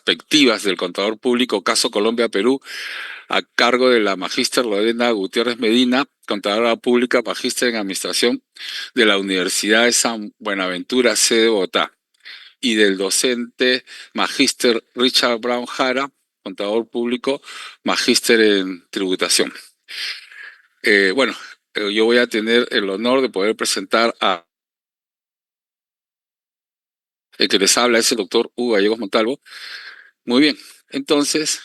perspectivas del contador público, caso Colombia-Perú, a cargo de la magíster Lorena Gutiérrez Medina, contadora pública, magíster en administración de la Universidad de San Buenaventura, sede Bogotá, y del docente magíster Richard Brown Jara, contador público, magíster en tributación. Yo voy a tener el honor de poder presentar a el que les habla, es el doctor Hugo Gallegos Montalvo. Muy bien, entonces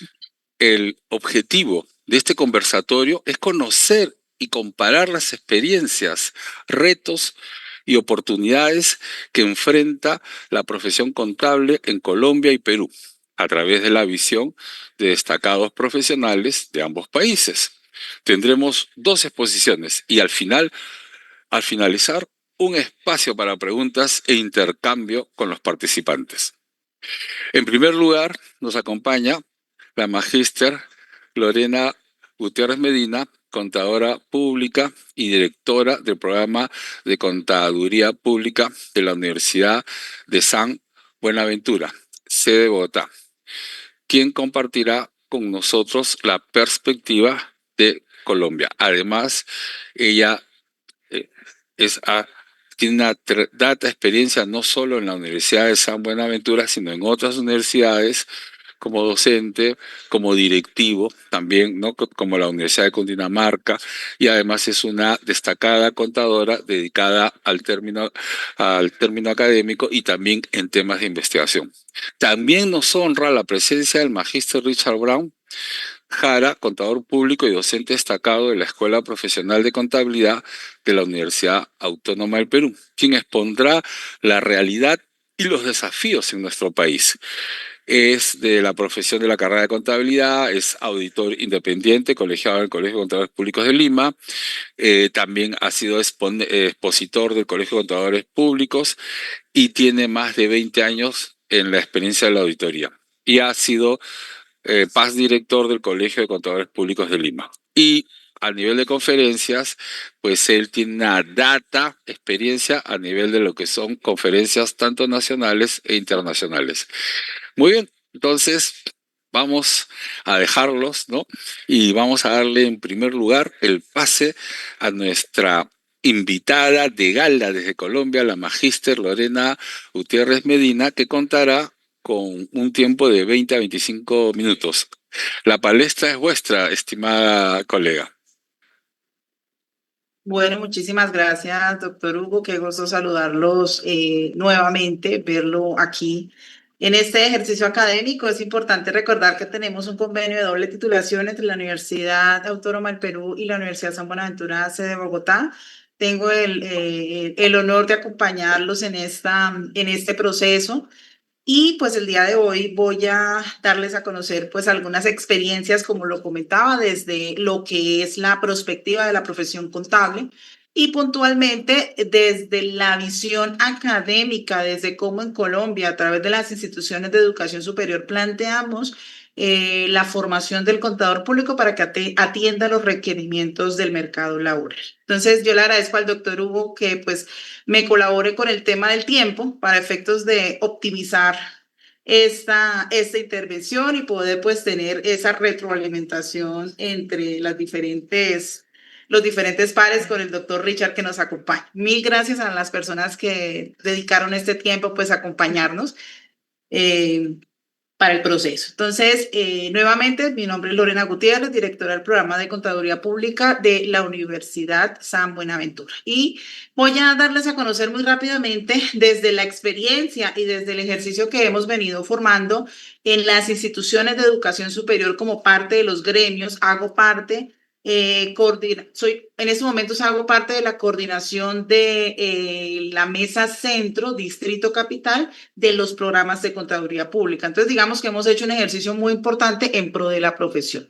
el objetivo de este conversatorio es conocer y comparar las experiencias, retos y oportunidades que enfrenta la profesión contable en Colombia y Perú, a través de la visión de destacados profesionales de ambos países. Tendremos 2 exposiciones y al finalizar, un espacio para preguntas e intercambio con los participantes. En primer lugar, nos acompaña la magíster Lorena Gutiérrez Medina, contadora pública y directora del programa de Contaduría Pública de la Universidad de San Buenaventura, sede Bogotá, quien compartirá con nosotros la perspectiva de Colombia. Además, ella tiene una data experiencia no solo en la Universidad de San Buenaventura, sino en otras universidades, como docente, como directivo, también, ¿no?, como la Universidad de Cundinamarca, y además es una destacada contadora dedicada al término académico y también en temas de investigación. También nos honra la presencia del magíster Richard Brown Jara, contador público y docente destacado de la Escuela Profesional de Contabilidad de la Universidad Autónoma del Perú, quien expondrá la realidad y los desafíos en nuestro país. Es de la profesión de la carrera de contabilidad, es auditor independiente, colegiado del Colegio de Contadores Públicos de Lima, también ha sido expositor del Colegio de Contadores Públicos y tiene más de 20 años en la experiencia de la auditoría. Y ha sido paz director del Colegio de Contadores Públicos de Lima. Y a nivel de conferencias, pues él tiene una data experiencia a nivel de lo que son conferencias tanto nacionales e internacionales. Muy bien, entonces vamos a dejarlos, ¿no? Y vamos a darle en primer lugar el pase a nuestra invitada de gala desde Colombia, la magíster Lorena Gutiérrez Medina, que contará con un tiempo de 20 a 25 minutos. La palestra es vuestra, estimada colega. Bueno, muchísimas gracias, doctor Hugo. Qué gusto saludarlos nuevamente, verlo aquí. En este ejercicio académico es importante recordar que tenemos un convenio de doble titulación entre la Universidad Autónoma del Perú y la Universidad San Buenaventura, sede de Bogotá. Tengo el honor de acompañarlos en este proceso. Y pues el día de hoy voy a darles a conocer pues algunas experiencias, como lo comentaba, desde lo que es la perspectiva de la profesión contable y puntualmente desde la visión académica, desde cómo en Colombia, a través de las instituciones de educación superior, planteamos la formación del contador público para que atienda los requerimientos del mercado laboral. Entonces, yo le agradezco al doctor Hugo que pues me colabore con el tema del tiempo para efectos de optimizar esta intervención y poder pues tener esa retroalimentación entre los diferentes pares con el doctor Richard que nos acompaña. Mil gracias a las personas que dedicaron este tiempo pues a acompañarnos. Para el proceso. Entonces, nuevamente, mi nombre es Lorena Gutiérrez, directora del programa de Contaduría Pública de la Universidad San Buenaventura. Y voy a darles a conocer muy rápidamente desde la experiencia y desde el ejercicio que hemos venido formando en las instituciones de educación superior como parte de los gremios. Hago parte en estos momentos hago parte de la coordinación de la Mesa Centro, Distrito Capital, de los programas de contaduría pública. Entonces, digamos que hemos hecho un ejercicio muy importante en pro de la profesión.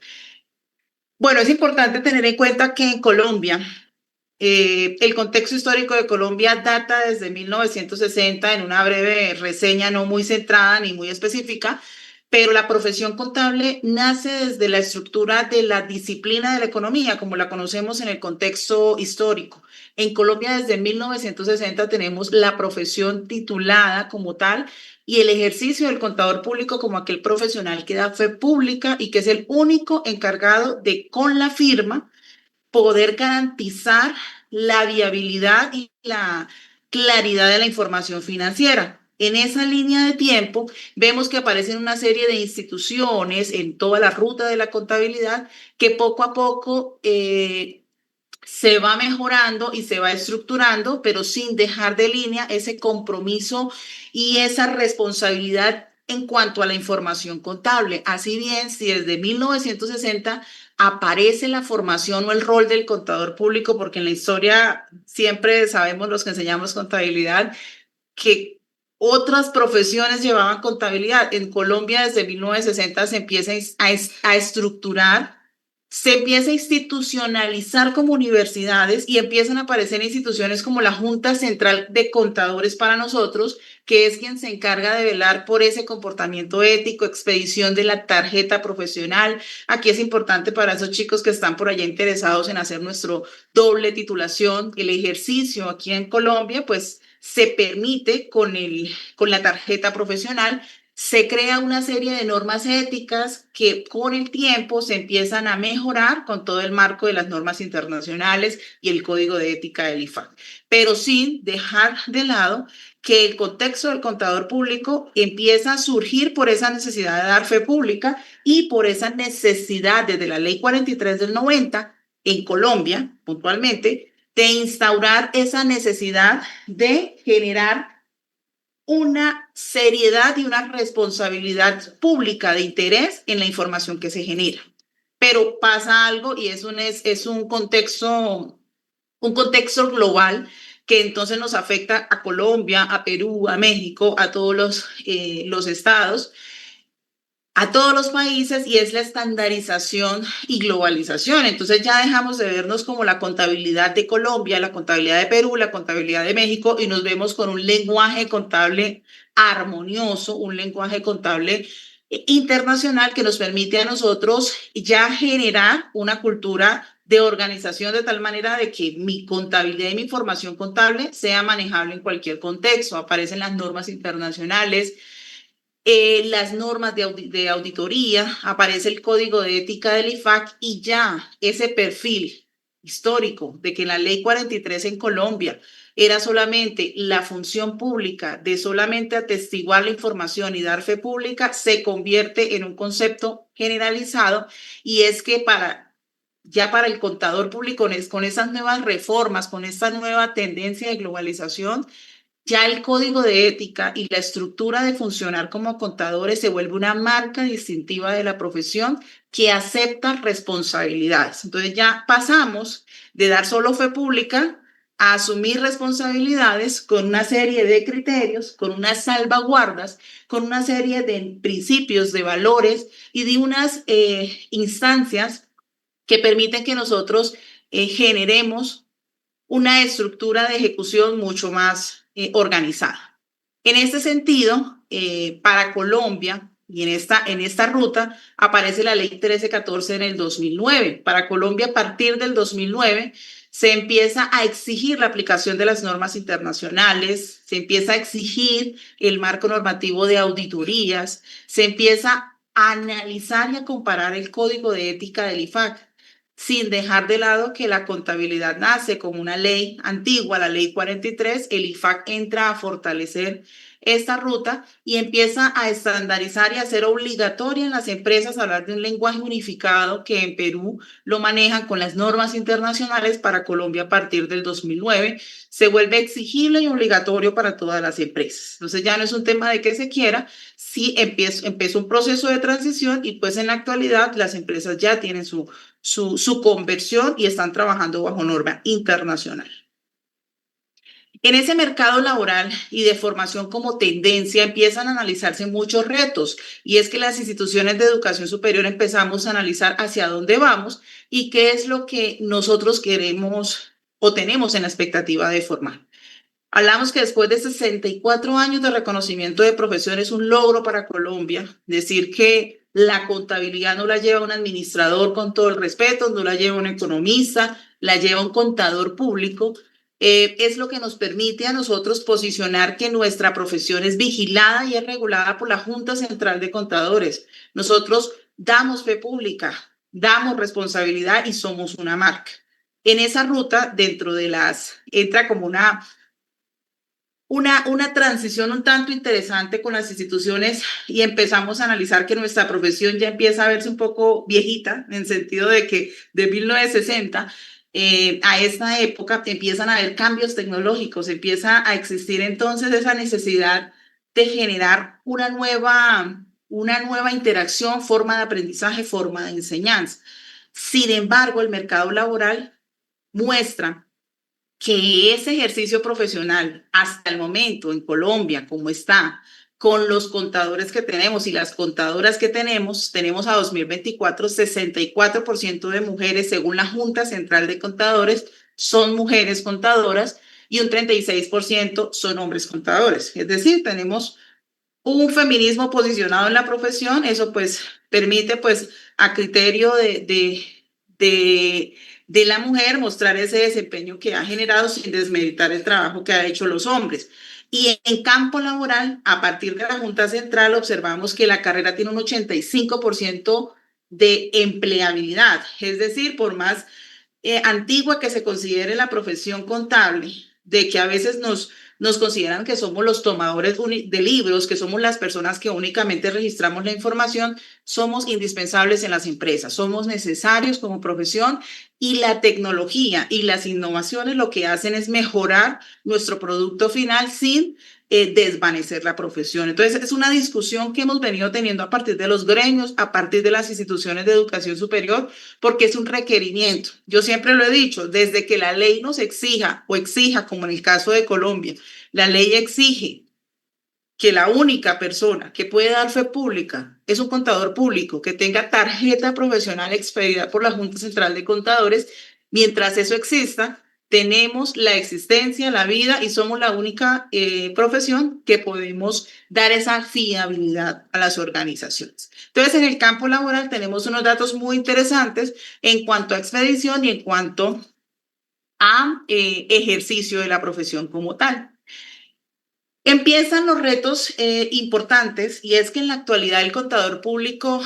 Bueno, es importante tener en cuenta que en Colombia, el contexto histórico de Colombia data desde 1960 en una breve reseña no muy centrada ni muy específica, pero la profesión contable nace desde la estructura de la disciplina de la economía, como la conocemos en el contexto histórico. En Colombia desde 1960 tenemos la profesión titulada como tal y el ejercicio del contador público como aquel profesional que da fe pública y que es el único encargado de, con la firma, poder garantizar la viabilidad y la claridad de la información financiera. En esa línea de tiempo vemos que aparecen una serie de instituciones en toda la ruta de la contabilidad que poco a poco se va mejorando y se va estructurando, pero sin dejar de línea ese compromiso y esa responsabilidad en cuanto a la información contable. Así bien, si desde 1960 aparece la formación o el rol del contador público, porque en la historia siempre sabemos los que enseñamos contabilidad que otras profesiones llevaban contabilidad. En Colombia desde 1960 se empieza a estructurar, se empieza a institucionalizar como universidades y empiezan a aparecer instituciones como la Junta Central de Contadores para nosotros, que es quien se encarga de velar por ese comportamiento ético, expedición de la tarjeta profesional. Aquí es importante para esos chicos que están por allá interesados en hacer nuestro doble titulación, el ejercicio aquí en Colombia, pues se permite con la tarjeta profesional, se crea una serie de normas éticas que con el tiempo se empiezan a mejorar con todo el marco de las normas internacionales y el código de ética del IFAC, pero sin dejar de lado que el contexto del contador público empieza a surgir por esa necesidad de dar fe pública y por esa necesidad desde la ley 43 del 90 en Colombia, puntualmente, de instaurar esa necesidad de generar una seriedad y una responsabilidad pública de interés en la información que se genera. Pero pasa algo y es un contexto global que entonces nos afecta a Colombia, a Perú, a México, a todos los estados, a todos los países y es la estandarización y globalización. Entonces ya dejamos de vernos como la contabilidad de Colombia, la contabilidad de Perú, la contabilidad de México y nos vemos con un lenguaje contable armonioso, un lenguaje contable internacional que nos permite a nosotros ya generar una cultura de organización de tal manera de que mi contabilidad y mi información contable sea manejable en cualquier contexto. Aparecen las normas internacionales, las normas de auditoría, aparece el código de ética del IFAC y ya ese perfil histórico de que la ley 43 en Colombia era solamente la función pública de solamente atestiguar la información y dar fe pública, se convierte en un concepto generalizado y es que ya para el contador público con esas nuevas reformas, con esta nueva tendencia de globalización, ya el código de ética y la estructura de funcionar como contadores se vuelve una marca distintiva de la profesión que acepta responsabilidades. Entonces ya pasamos de dar solo fe pública a asumir responsabilidades con una serie de criterios, con unas salvaguardas, con una serie de principios, de valores y de unas instancias que permiten que nosotros generemos una estructura de ejecución mucho más organizada. En este sentido, para Colombia y en esta ruta aparece la ley 1314 en el 2009. Para Colombia, a partir del 2009, se empieza a exigir la aplicación de las normas internacionales, se empieza a exigir el marco normativo de auditorías, se empieza a analizar y a comparar el código de ética del IFAC sin dejar de lado que la contabilidad nace como una ley antigua, la ley 43, el IFAC entra a fortalecer esta ruta y empieza a estandarizar y a hacer obligatoria en las empresas hablar de un lenguaje unificado que en Perú lo manejan con las normas internacionales. Para Colombia a partir del 2009 se vuelve exigible y obligatorio para todas las empresas. Entonces ya no es un tema de que se quiera, sí empieza un proceso de transición y pues en la actualidad las empresas ya tienen su conversión y están trabajando bajo norma internacional. En ese mercado laboral y de formación como tendencia empiezan a analizarse muchos retos y es que las instituciones de educación superior empezamos a analizar hacia dónde vamos y qué es lo que nosotros queremos o tenemos en la expectativa de formar. Hablamos que después de 64 años de reconocimiento de profesión es un logro para Colombia. Decir que la contabilidad no la lleva un administrador con todo el respeto, no la lleva un economista, la lleva un contador público. Es lo que nos permite a nosotros posicionar que nuestra profesión es vigilada y es regulada por la Junta Central de Contadores. Nosotros damos fe pública, damos responsabilidad y somos una marca. En esa ruta, entra como una transición un tanto interesante con las instituciones y empezamos a analizar que nuestra profesión ya empieza a verse un poco viejita, en el sentido de que de 1960 a esta época empiezan a haber cambios tecnológicos, empieza a existir entonces esa necesidad de generar una nueva interacción, forma de aprendizaje, forma de enseñanza. Sin embargo, el mercado laboral muestra que ese ejercicio profesional hasta el momento en Colombia, como está, con los contadores que tenemos y las contadoras que tenemos a 2024 64% de mujeres, según la Junta Central de Contadores, son mujeres contadoras y un 36% son hombres contadores. Es decir, tenemos un feminismo posicionado en la profesión, eso pues permite pues a criterio de, de la mujer mostrar ese desempeño que ha generado sin desmeritar el trabajo que han hecho los hombres. Y en campo laboral, a partir de la Junta Central, observamos que la carrera tiene un 85% de empleabilidad, es decir, por más antigua que se considere la profesión contable, de que a veces nos consideran que somos los tomadores de libros, que somos las personas que únicamente registramos la información, somos indispensables en las empresas, somos necesarios como profesión y la tecnología y las innovaciones lo que hacen es mejorar nuestro producto final sin desvanecer la profesión. Entonces, es una discusión que hemos venido teniendo a partir de los gremios, a partir de las instituciones de educación superior, porque es un requerimiento. Yo siempre lo he dicho, desde que la ley nos exija, como en el caso de Colombia, la ley exige que la única persona que puede dar fe pública es un contador público que tenga tarjeta profesional expedida por la Junta Central de Contadores. Mientras eso exista, tenemos la existencia, la vida y somos la única profesión que podemos dar esa fiabilidad a las organizaciones. Entonces, en el campo laboral tenemos unos datos muy interesantes en cuanto a expedición y en cuanto a ejercicio de la profesión como tal. Empiezan los retos importantes y es que en la actualidad el contador público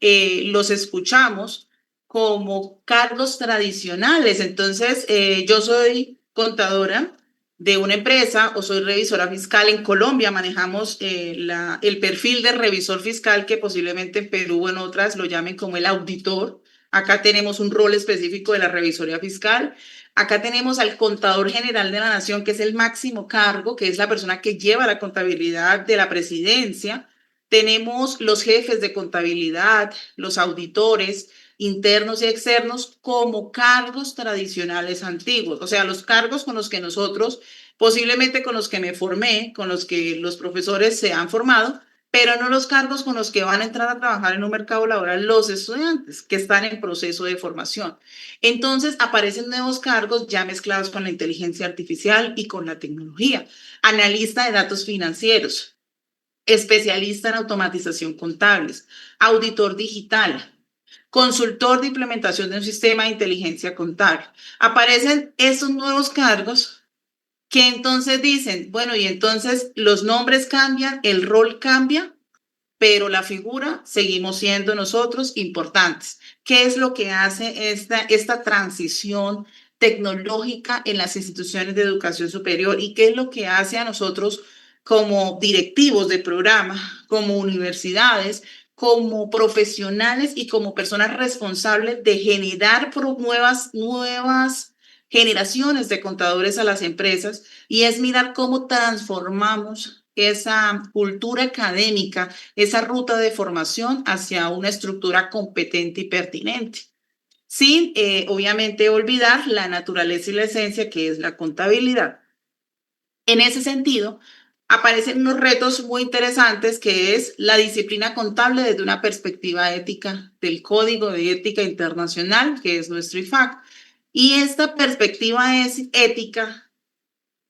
los escuchamos como cargos tradicionales. Entonces, yo soy contadora de una empresa o soy revisora fiscal. En Colombia manejamos el perfil de revisor fiscal que posiblemente en Perú o en otras lo llamen como el auditor. Acá tenemos un rol específico de la revisoría fiscal. Acá tenemos al contador general de la nación, que es el máximo cargo, que es la persona que lleva la contabilidad de la presidencia. Tenemos los jefes de contabilidad, los auditores internos y externos como cargos tradicionales antiguos, o sea, los cargos con los que nosotros, posiblemente con los que me formé, con los que los profesores se han formado, pero no los cargos con los que van a entrar a trabajar en un mercado laboral los estudiantes que están en proceso de formación. Entonces aparecen nuevos cargos ya mezclados con la inteligencia artificial y con la tecnología. Analista de datos financieros, especialista en automatización contables, auditor digital, consultor de implementación de un sistema de inteligencia contable. Aparecen esos nuevos cargos que entonces dicen, bueno, y entonces los nombres cambian, el rol cambia, pero la figura seguimos siendo nosotros importantes. ¿Qué es lo que hace esta transición tecnológica en las instituciones de educación superior y qué es lo que hace a nosotros como directivos de programa, como universidades, como profesionales y como personas responsables de generar nuevas generaciones de contadores a las empresas? Y es mirar cómo transformamos esa cultura académica, esa ruta de formación hacia una estructura competente y pertinente, sin obviamente olvidar la naturaleza y la esencia que es la contabilidad. En ese sentido, aparecen unos retos muy interesantes que es la disciplina contable desde una perspectiva ética del Código de Ética Internacional, que es nuestro IFAC. Y esta perspectiva es ética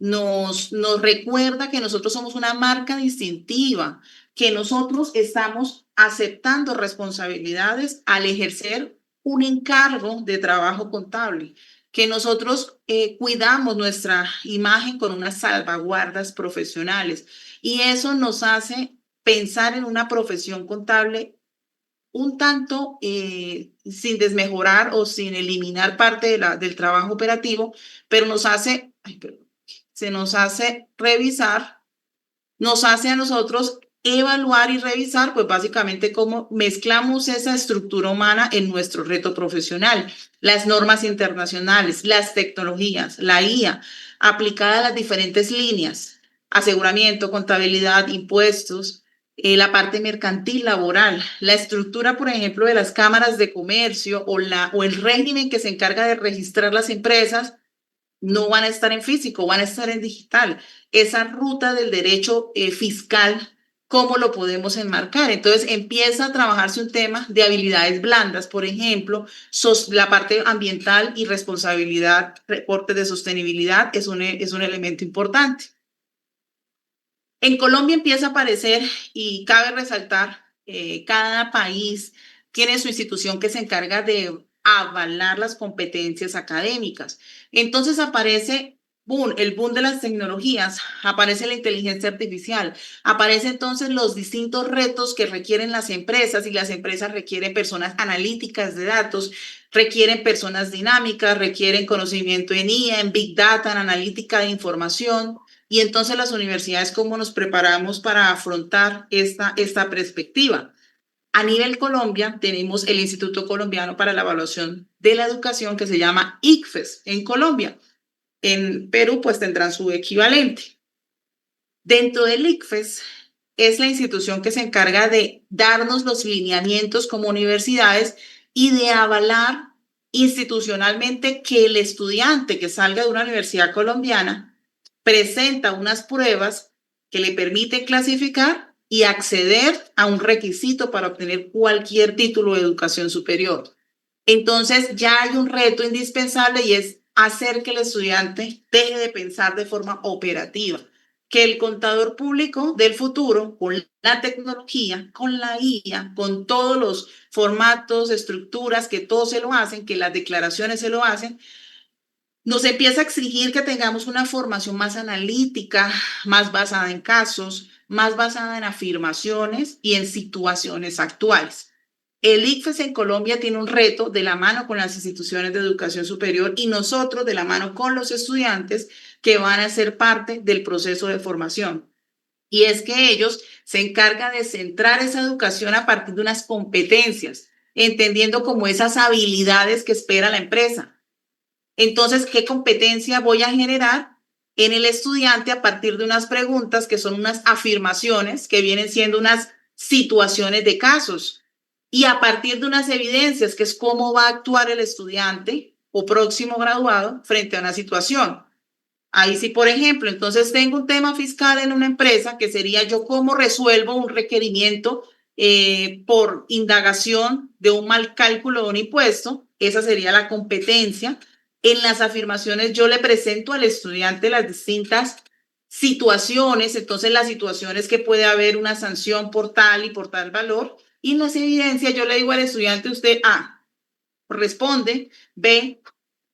nos recuerda que nosotros somos una marca distintiva, que nosotros estamos aceptando responsabilidades al ejercer un encargo de trabajo contable, que nosotros cuidamos nuestra imagen con unas salvaguardas profesionales y eso nos hace pensar en una profesión contable un tanto sin desmejorar o sin eliminar parte del trabajo operativo, pero nos hace, se nos hace revisar, nos hace a nosotros evaluar y revisar, pues básicamente cómo mezclamos esa estructura humana en nuestro reto profesional, las normas internacionales, las tecnologías, la IA, aplicada a las diferentes líneas, aseguramiento, contabilidad, impuestos, la parte mercantil laboral, la estructura, por ejemplo, de las cámaras de comercio o el régimen que se encarga de registrar las empresas no van a estar en físico, van a estar en digital. Esa ruta del derecho fiscal, ¿cómo lo podemos enmarcar? Entonces empieza a trabajarse un tema de habilidades blandas, por ejemplo, la parte ambiental y responsabilidad, reporte de sostenibilidad es un elemento importante. En Colombia empieza a aparecer y cabe resaltar, cada país tiene su institución que se encarga de avalar las competencias académicas. Entonces aparece el boom de las tecnologías, aparece la inteligencia artificial, aparecen entonces los distintos retos que requieren las empresas y las empresas requieren personas analíticas de datos, requieren personas dinámicas, requieren conocimiento en IA, en Big Data, en analítica de información. Y entonces las universidades, ¿cómo nos preparamos para afrontar esta perspectiva? A nivel Colombia, tenemos el Instituto Colombiano para la Evaluación de la Educación, que se llama ICFES en Colombia. En Perú, pues tendrán su equivalente. Dentro del ICFES es la institución que se encarga de darnos los lineamientos como universidades y de avalar institucionalmente que el estudiante que salga de una universidad colombiana presenta unas pruebas que le permiten clasificar y acceder a un requisito para obtener cualquier título de educación superior. Entonces ya hay un reto indispensable y es hacer que el estudiante deje de pensar de forma operativa, que el contador público del futuro, con la tecnología, con la IA, con todos los formatos, estructuras, que todos se lo hacen, que las declaraciones se lo hacen, nos empieza a exigir que tengamos una formación más analítica, más basada en casos, más basada en afirmaciones y en situaciones actuales. El ICFES en Colombia tiene un reto de la mano con las instituciones de educación superior y nosotros de la mano con los estudiantes que van a ser parte del proceso de formación. Y es que ellos se encargan de centrar esa educación a partir de unas competencias, entendiendo como esas habilidades que espera la empresa. Entonces, ¿qué competencia voy a generar en el estudiante a partir de unas preguntas que son unas afirmaciones, que vienen siendo unas situaciones de casos? Y a partir de unas evidencias, que es cómo va a actuar el estudiante o próximo graduado frente a una situación. Ahí sí, por ejemplo, entonces tengo un tema fiscal en una empresa que sería yo cómo resuelvo un requerimiento por indagación de un mal cálculo de un impuesto. Esa sería la competencia. En las afirmaciones yo le presento al estudiante las distintas situaciones, entonces las situaciones que puede haber una sanción por tal y por tal valor. Y en las evidencias yo le digo al estudiante, usted A, responde, B,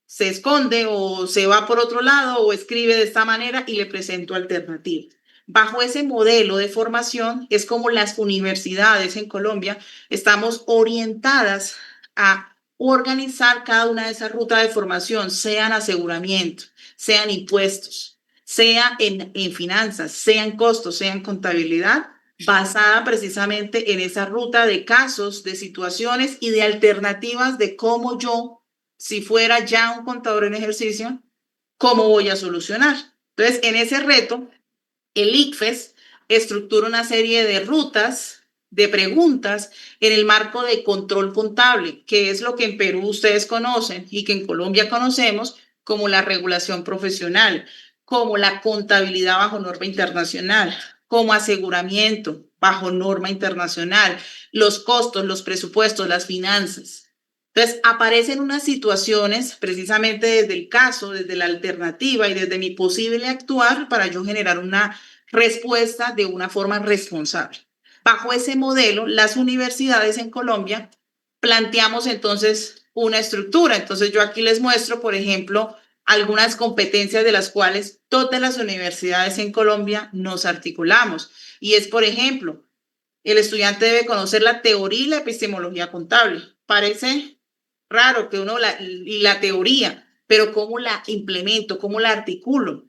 se esconde o se va por otro lado o escribe de esta manera y le presento alternativas. Bajo ese modelo de formación es como las universidades en Colombia estamos orientadas a organizar cada una de esas rutas de formación, sean aseguramiento, sean impuestos, sea en finanzas, sean costos, sean contabilidad, basada precisamente en esa ruta de casos, de situaciones y de alternativas de cómo yo, si fuera ya un contador en ejercicio, cómo voy a solucionar. Entonces, en ese reto, el ICFES estructura una serie de rutas, de preguntas en el marco de control contable, que es lo que en Perú ustedes conocen y que en Colombia conocemos como la regulación profesional, como la contabilidad bajo norma internacional, como aseguramiento bajo norma internacional, los costos, los presupuestos, las finanzas. Entonces, aparecen unas situaciones precisamente desde el caso, desde la alternativa y desde mi posible actuar para yo generar una respuesta de una forma responsable. Bajo ese modelo, las universidades en Colombia planteamos entonces una estructura. Entonces, yo aquí les muestro, por ejemplo, algunas competencias de las cuales todas las universidades en Colombia nos articulamos. Y es, por ejemplo, el estudiante debe conocer la teoría y la epistemología contable. Parece raro que uno y la teoría, pero ¿cómo la implemento? ¿Cómo la articulo?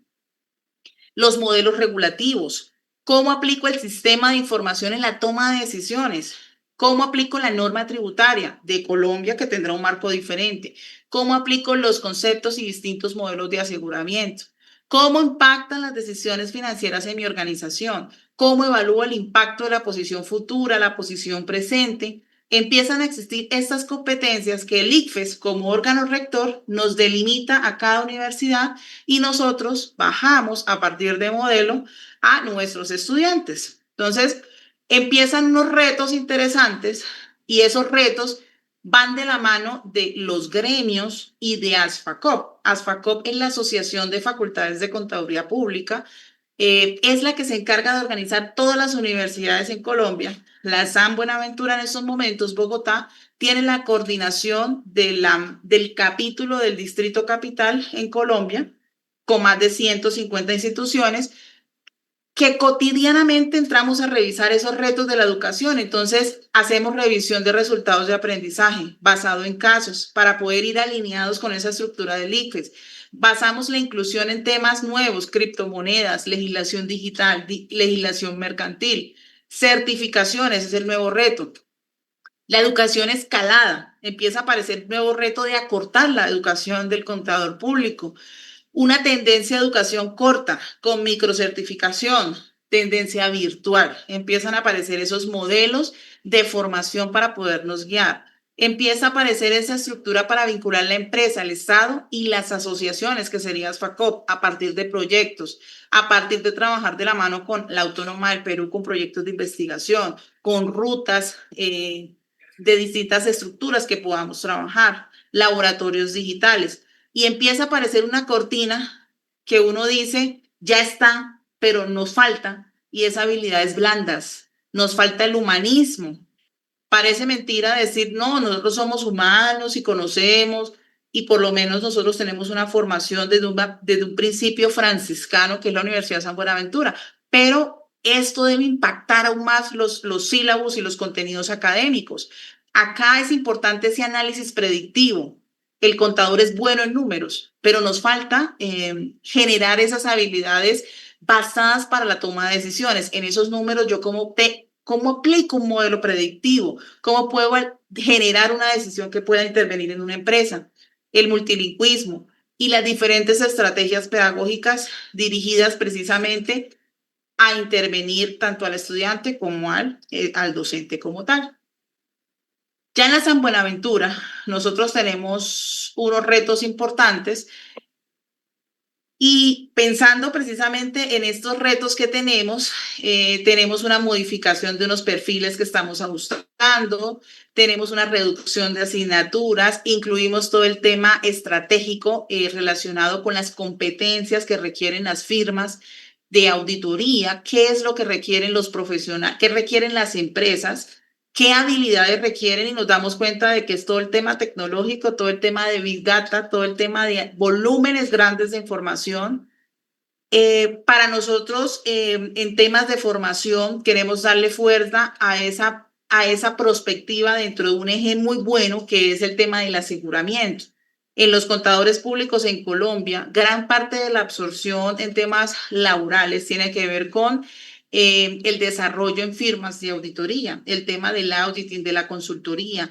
Los modelos regulativos, cómo aplico el sistema de información en la toma de decisiones, cómo aplico la norma tributaria de Colombia, que tendrá un marco diferente, cómo aplico los conceptos y distintos modelos de aseguramiento, cómo impactan las decisiones financieras en mi organización, cómo evalúo el impacto de la posición futura, la posición presente. Empiezan a existir estas competencias que el ICFES como órgano rector nos delimita a cada universidad y nosotros bajamos a partir de modelo a nuestros estudiantes. Entonces, empiezan unos retos interesantes y esos retos van de la mano de los gremios y de ASFACOP. ASFACOP es la Asociación de Facultades de Contaduría Pública, es la que se encarga de organizar todas las universidades en Colombia. La San Buenaventura en estos momentos, Bogotá, tiene la coordinación del capítulo del Distrito Capital en Colombia, con más de 150 instituciones, que cotidianamente entramos a revisar esos retos de la educación. Entonces, hacemos revisión de resultados de aprendizaje basado en casos para poder ir alineados con esa estructura del ICFES. Basamos la inclusión en temas nuevos, criptomonedas, legislación digital, legislación mercantil, certificaciones, es el nuevo reto. La educación escalada, empieza a aparecer un nuevo reto de acortar la educación del contador público. Una tendencia a educación corta, con microcertificación, tendencia virtual. Empiezan a aparecer esos modelos de formación para podernos guiar. Empieza a aparecer esa estructura para vincular la empresa, el Estado y las asociaciones, que sería FACOP, a partir de proyectos, a partir de trabajar de la mano con la Autónoma del Perú, con proyectos de investigación, con rutas de distintas estructuras que podamos trabajar, laboratorios digitales y empieza a aparecer una cortina que uno dice, ya está, pero nos falta, y es habilidades blandas, nos falta el humanismo. Parece mentira decir, no, nosotros somos humanos y conocemos, y por lo menos nosotros tenemos una formación desde un principio franciscano, que es la Universidad de San Buenaventura, pero esto debe impactar aún más los sílabos y los contenidos académicos. Acá es importante ese análisis predictivo. El contador es bueno en números, pero nos falta generar esas habilidades basadas para la toma de decisiones. En esos números, yo cómo aplico un modelo predictivo, cómo puedo generar una decisión que pueda intervenir en una empresa, el multilingüismo y las diferentes estrategias pedagógicas dirigidas precisamente a intervenir tanto al estudiante como al docente como tal. Ya en la San Buenaventura, nosotros tenemos unos retos importantes y pensando precisamente en estos retos que tenemos una modificación de unos perfiles que estamos ajustando, tenemos una reducción de asignaturas, incluimos todo el tema estratégico relacionado con las competencias que requieren las firmas de auditoría, qué es lo que requieren los profesionales, qué requieren las empresas, qué habilidades requieren y nos damos cuenta de que es todo el tema tecnológico, todo el tema de Big Data, todo el tema de volúmenes grandes de información. Para nosotros, en temas de formación, queremos darle fuerza a esa perspectiva dentro de un eje muy bueno que es el tema del aseguramiento. En los contadores públicos en Colombia, gran parte de la absorción en temas laborales tiene que ver con el desarrollo en firmas de auditoría, el tema del auditing, de la consultoría,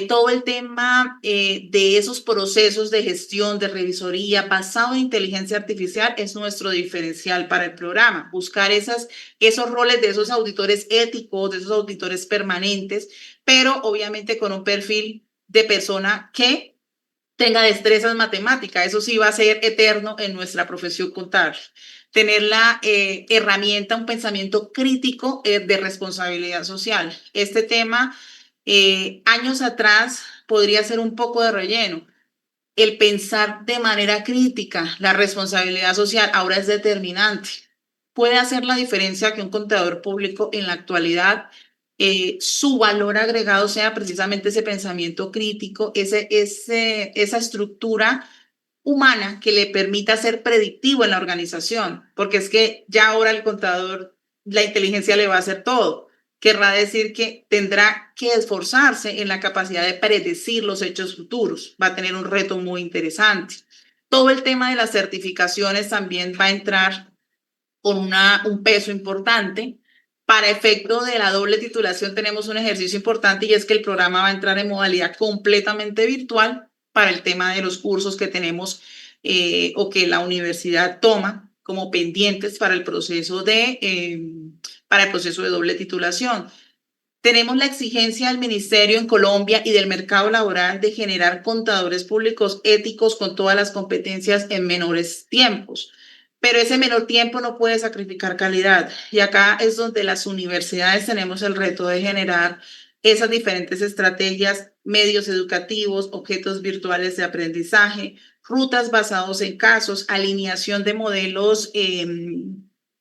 todo el tema de esos procesos de gestión, de revisoría basado en inteligencia artificial es nuestro diferencial para el programa. Buscar esos roles de esos auditores éticos, de esos auditores permanentes, pero obviamente con un perfil de persona que tenga destrezas matemáticas. Eso sí va a ser eterno en nuestra profesión contable. Tener la herramienta, un pensamiento crítico de responsabilidad social. Este tema Años atrás podría ser un poco de relleno. El pensar de manera crítica, la responsabilidad social ahora es determinante. Puede hacer la diferencia que un contador público en la actualidad, su valor agregado sea precisamente ese pensamiento crítico, esa estructura humana que le permita ser predictivo en la organización, porque es que ya ahora el contador, la inteligencia le va a hacer todo. Querrá decir que tendrá que esforzarse en la capacidad de predecir los hechos futuros. Va a tener un reto muy interesante. Todo el tema de las certificaciones también va a entrar con un peso importante. Para efecto de la doble titulación tenemos un ejercicio importante y es que el programa va a entrar en modalidad completamente virtual para el tema de los cursos que tenemos o que la universidad toma como pendientes para el proceso de doble titulación. Tenemos la exigencia del ministerio en Colombia y del mercado laboral de generar contadores públicos éticos con todas las competencias en menores tiempos. Pero ese menor tiempo no puede sacrificar calidad. Y acá es donde las universidades tenemos el reto de generar esas diferentes estrategias, medios educativos, objetos virtuales de aprendizaje, rutas basados en casos, alineación de modelos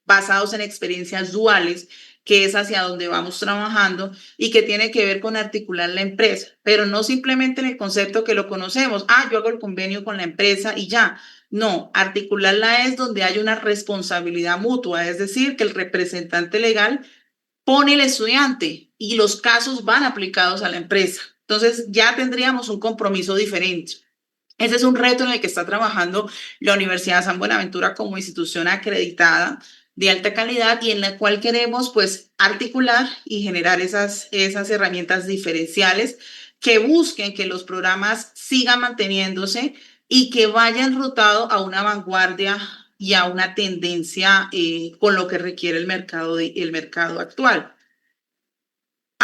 basados en experiencias duales, que es hacia donde vamos trabajando y que tiene que ver con articular la empresa, pero no simplemente en el concepto que lo conocemos, yo hago el convenio con la empresa y ya. No, articularla es donde hay una responsabilidad mutua, es decir, que el representante legal pone el estudiante y los casos van aplicados a la empresa. Entonces ya tendríamos un compromiso diferente. Ese es un reto en el que está trabajando la Universidad de San Buenaventura como institución acreditada de alta calidad y en la cual queremos pues articular y generar esas herramientas diferenciales que busquen que los programas sigan manteniéndose y que vayan rotado a una vanguardia y a una tendencia con lo que requiere el mercado actual.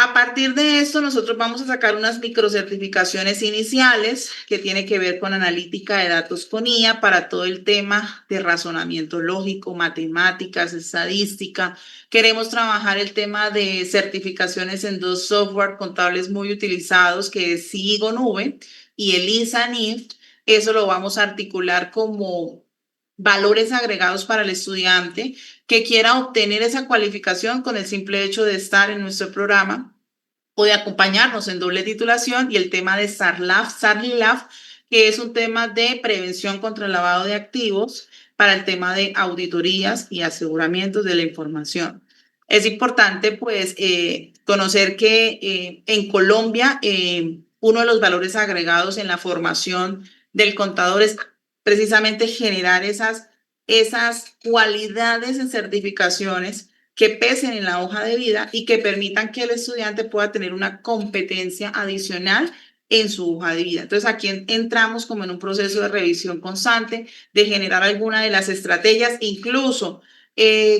A partir de esto, nosotros vamos a sacar unas microcertificaciones iniciales que tiene que ver con analítica de datos con IA para todo el tema de razonamiento lógico, matemáticas, estadística. Queremos trabajar el tema de certificaciones en dos software contables muy utilizados, que es Sigo Nube y el ISA-NIFT. Eso lo vamos a articular como valores agregados para el estudiante que quiera obtener esa cualificación con el simple hecho de estar en nuestro programa o de acompañarnos en doble titulación y el tema de SARLAF, que es un tema de prevención contra el lavado de activos para el tema de auditorías y aseguramientos de la información. Es importante, pues, conocer que en Colombia uno de los valores agregados en la formación del contador es precisamente generar esas cualidades en certificaciones que pesen en la hoja de vida y que permitan que el estudiante pueda tener una competencia adicional en su hoja de vida. Entonces aquí entramos como en un proceso de revisión constante, de generar alguna de las estrategias, incluso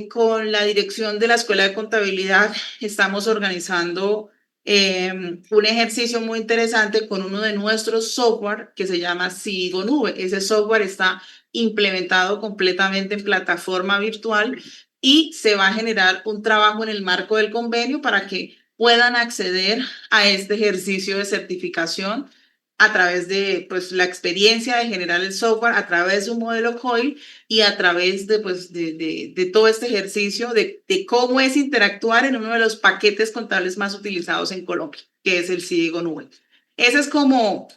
con la dirección de la Escuela de Contabilidad estamos organizando un ejercicio muy interesante con uno de nuestros software que se llama Sigo Nube. Ese software está implementado completamente en plataforma virtual y se va a generar un trabajo en el marco del convenio para que puedan acceder a este ejercicio de certificación a través de pues, la experiencia de generar el software, a través de un modelo COIL y a través de todo este ejercicio de cómo es interactuar en uno de los paquetes contables más utilizados en Colombia, que es el Código Nube. Ese es como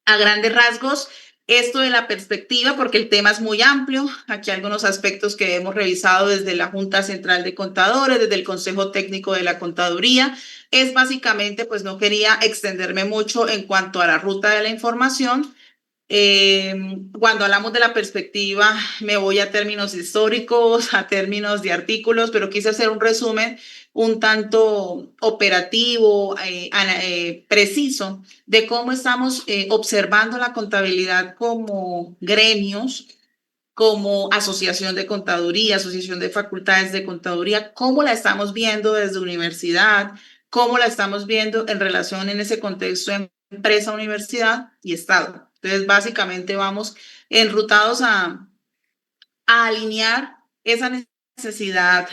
a grandes rasgos esto de la perspectiva, porque el tema es muy amplio. Aquí hay algunos aspectos que hemos revisado desde la Junta Central de Contadores, desde el Consejo Técnico de la Contaduría. Es básicamente, pues no quería extenderme mucho en cuanto a la ruta de la información. Cuando hablamos de la perspectiva, me voy a términos históricos, a términos de artículos, pero quise hacer un resumen un tanto operativo, preciso, de cómo estamos observando la contabilidad como gremios, como asociación de contaduría, asociación de facultades de contaduría, cómo la estamos viendo desde universidad, cómo la estamos viendo en relación en ese contexto de empresa, universidad y Estado. Entonces, básicamente vamos enrutados a alinear esa necesidad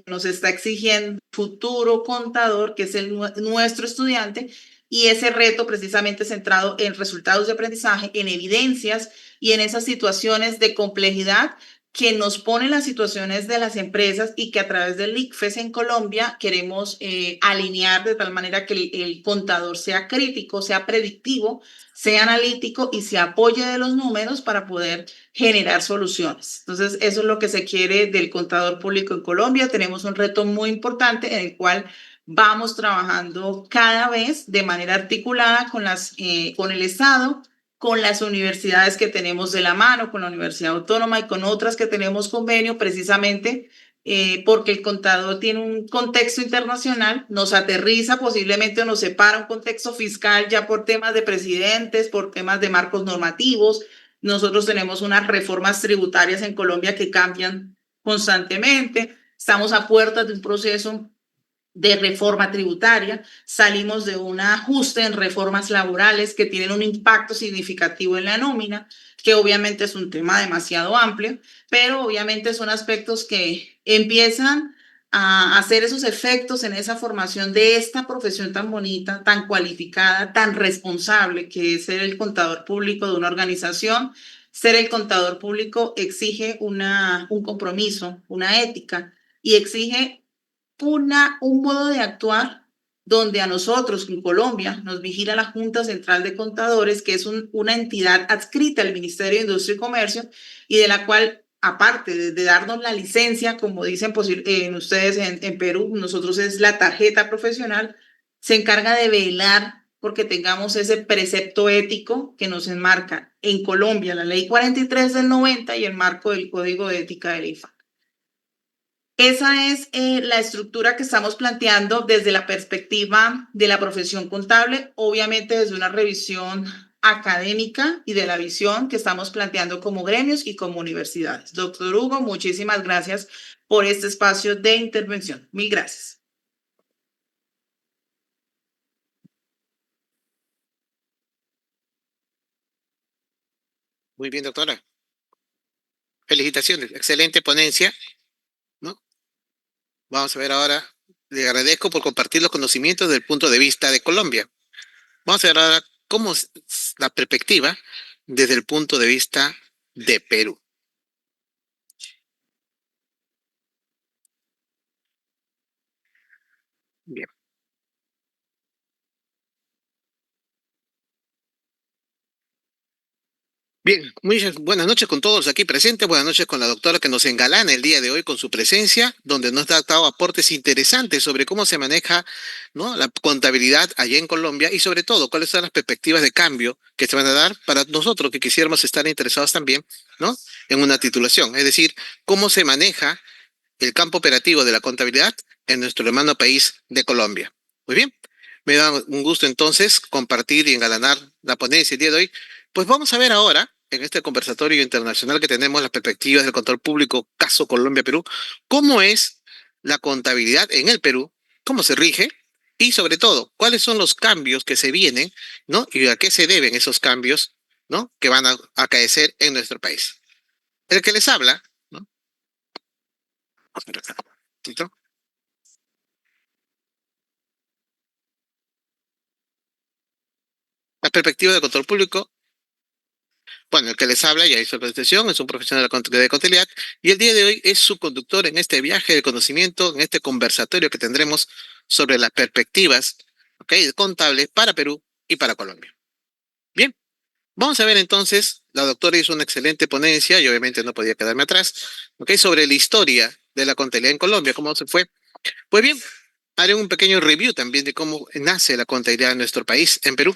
nos está exigiendo futuro contador, que es nuestro estudiante, y ese reto precisamente centrado en resultados de aprendizaje, en evidencias y en esas situaciones de complejidad que nos ponen las situaciones de las empresas y que a través del ICFES en Colombia queremos alinear de tal manera que el contador sea crítico, sea predictivo, sea analítico y se apoye de los números para poder generar soluciones. Entonces, eso es lo que se quiere del contador público en Colombia. Tenemos un reto muy importante en el cual vamos trabajando cada vez de manera articulada con el Estado, con las universidades que tenemos de la mano, con la Universidad Autónoma y con otras que tenemos convenio, precisamente porque el contador tiene un contexto internacional, nos aterriza posiblemente o nos separa un contexto fiscal ya por temas de presidentes, por temas de marcos normativos. Nosotros tenemos unas reformas tributarias en Colombia que cambian constantemente. Estamos a puertas de un proceso de reforma tributaria, salimos de un ajuste en reformas laborales que tienen un impacto significativo en la nómina, que obviamente es un tema demasiado amplio, pero obviamente son aspectos que empiezan a hacer esos efectos en esa formación de esta profesión tan bonita, tan cualificada, tan responsable, que es ser el contador público de una organización. Ser el contador público exige un compromiso, una ética y exige un modo de actuar donde a nosotros en Colombia nos vigila la Junta Central de Contadores, que es una entidad adscrita al Ministerio de Industria y Comercio y de la cual, aparte de darnos la licencia, como dicen ustedes en Perú, nosotros es la tarjeta profesional, se encarga de velar porque tengamos ese precepto ético que nos enmarca en Colombia la Ley 43 del 90 y el marco del Código de Ética del IFA. Esa es la estructura que estamos planteando desde la perspectiva de la profesión contable, obviamente desde una revisión académica y de la visión que estamos planteando como gremios y como universidades. Doctor Hugo, muchísimas gracias por este espacio de intervención. Mil gracias. Muy bien, doctora. Felicitaciones. Excelente ponencia, ¿no? Vamos a ver ahora. Le agradezco por compartir los conocimientos del punto de vista de Colombia. Vamos a ver ahora cómo es la perspectiva desde el punto de vista de Perú. Bien. Bien, muy buenas noches con todos aquí presentes, buenas noches con la doctora que nos engalana el día de hoy con su presencia, donde nos ha dado aportes interesantes sobre cómo se maneja, ¿no?, la contabilidad allá en Colombia y sobre todo cuáles son las perspectivas de cambio que se van a dar para nosotros que quisiéramos estar interesados también, ¿no?, en una titulación, es decir, cómo se maneja el campo operativo de la contabilidad en nuestro hermano país de Colombia. Muy bien, me da un gusto entonces compartir y engalanar la ponencia el día de hoy. Pues vamos a ver ahora, en este conversatorio internacional que tenemos, las perspectivas del control público, caso Colombia-Perú, cómo es la contabilidad en el Perú, cómo se rige y sobre todo, cuáles son los cambios que se vienen, ¿no? Y a qué se deben esos cambios, ¿no?, que van a acaecer en nuestro país. El que les habla, ¿no? Vamos a ver acá, un momentito. La perspectiva del control público. Bueno, el que les habla ya hizo la presentación, es un profesional de contabilidad y el día de hoy es su conductor en este viaje de conocimiento, en este conversatorio que tendremos sobre las perspectivas, ¿ok?, contables para Perú y para Colombia. Bien, vamos a ver entonces, la doctora hizo una excelente ponencia y obviamente no podía quedarme atrás, ¿ok?, sobre la historia de la contabilidad en Colombia, cómo se fue. Pues bien, haré un pequeño review también de cómo nace la contabilidad en nuestro país, en Perú.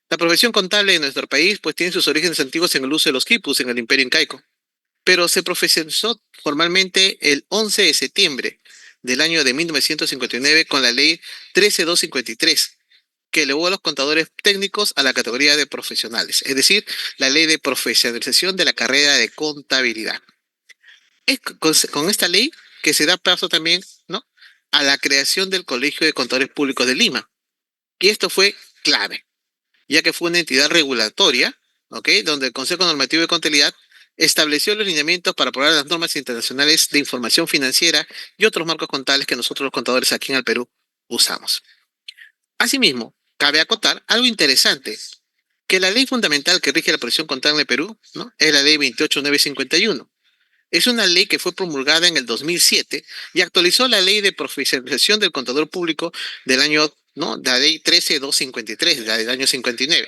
La profesión contable en nuestro país pues tiene sus orígenes antiguos en el uso de los quipus en el Imperio Incaico, pero se profesionalizó formalmente el 11 de septiembre del año de 1959 con la ley 13253, que elevó a los contadores técnicos a la categoría de profesionales, es decir, la ley de profesionalización de la carrera de contabilidad. Es con esta ley que se da paso también, ¿no?, a la creación del Colegio de Contadores Públicos de Lima, y esto fue clave ya que fue una entidad regulatoria, ¿ok?, donde el Consejo Normativo de Contabilidad estableció los lineamientos para aprobar las normas internacionales de información financiera y otros marcos contables que nosotros los contadores aquí en el Perú usamos. Asimismo, cabe acotar algo interesante, que la ley fundamental que rige la profesión contable en el Perú, ¿no?, es la ley 28951. Es una ley que fue promulgada en el 2007 y actualizó la ley de profesionalización del contador público del año, ¿no?, la ley 13253, la del año 59.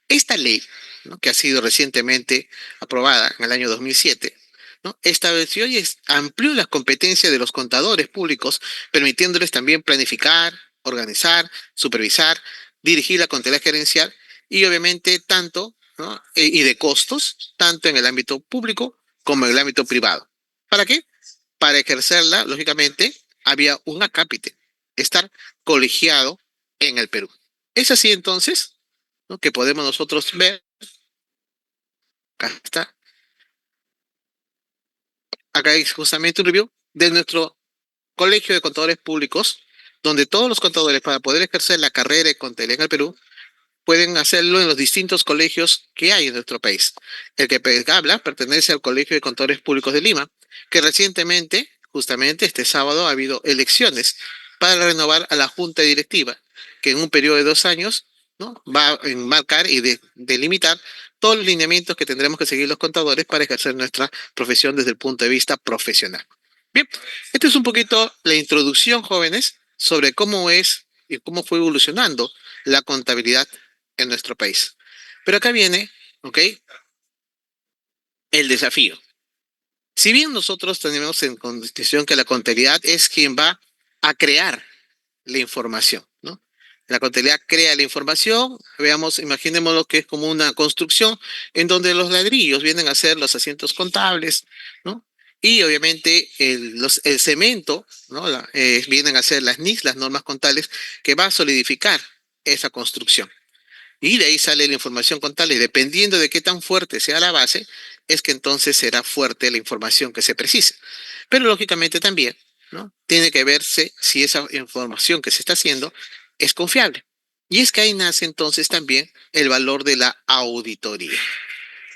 Esta ley, ¿no?, que ha sido recientemente aprobada en el año 2007, ¿no?, estableció y amplió las competencias de los contadores públicos, permitiéndoles también planificar, organizar, supervisar, dirigir la contabilidad gerencial y obviamente tanto, ¿no?, y de costos, tanto en el ámbito público como en el ámbito privado. ¿Para qué? Para ejercerla, lógicamente, había un acápite, estar colegiado en el Perú. Es así entonces, ¿no?, que podemos nosotros ver, acá está, acá es justamente un review de nuestro Colegio de Contadores Públicos, donde todos los contadores para poder ejercer la carrera de contabilidad en el Perú pueden hacerlo en los distintos colegios que hay en nuestro país. El que habla pertenece al Colegio de Contadores Públicos de Lima, que recientemente, justamente este sábado, ha habido elecciones para renovar a la junta directiva, que en un periodo de 2 años, ¿no?, va a enmarcar y delimitar todos los lineamientos que tendremos que seguir los contadores para ejercer nuestra profesión desde el punto de vista profesional. Bien, esta es un poquito la introducción, jóvenes, sobre cómo es y cómo fue evolucionando la contabilidad en nuestro país. Pero acá viene, ¿ok?, el desafío. Si bien nosotros tenemos en condición que la contabilidad es quien va a crear la información, ¿no? La contabilidad crea la información, veamos, imaginémoslo que es como una construcción en donde los ladrillos vienen a ser los asientos contables, ¿no? Y obviamente el cemento, ¿no?, vienen a ser las NICs, las normas contables, que va a solidificar esa construcción. Y de ahí sale la información contable. Y dependiendo de qué tan fuerte sea la base, es que entonces será fuerte la información que se precise. Pero lógicamente también, ¿no?, tiene que verse si esa información que se está haciendo es confiable. Y es que ahí nace entonces también el valor de la auditoría.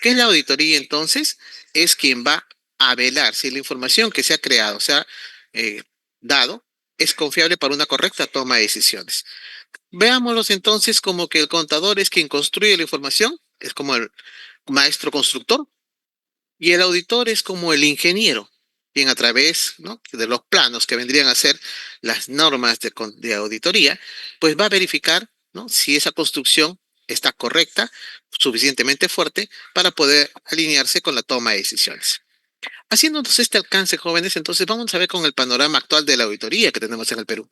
¿Qué es la auditoría entonces? Es quien va a velar si la información que se ha creado, se ha eh, dado, es confiable para una correcta toma de decisiones. Veámoslos entonces como que el contador es quien construye la información, es como el maestro constructor, y el auditor es como el ingeniero, quien a través, ¿no?, de los planos que vendrían a ser las normas de auditoría, pues va a verificar, ¿no?, si esa construcción está correcta, suficientemente fuerte para poder alinearse con la toma de decisiones. Haciéndonos este alcance, jóvenes, entonces vamos a ver con el panorama actual de la auditoría que tenemos en el Perú.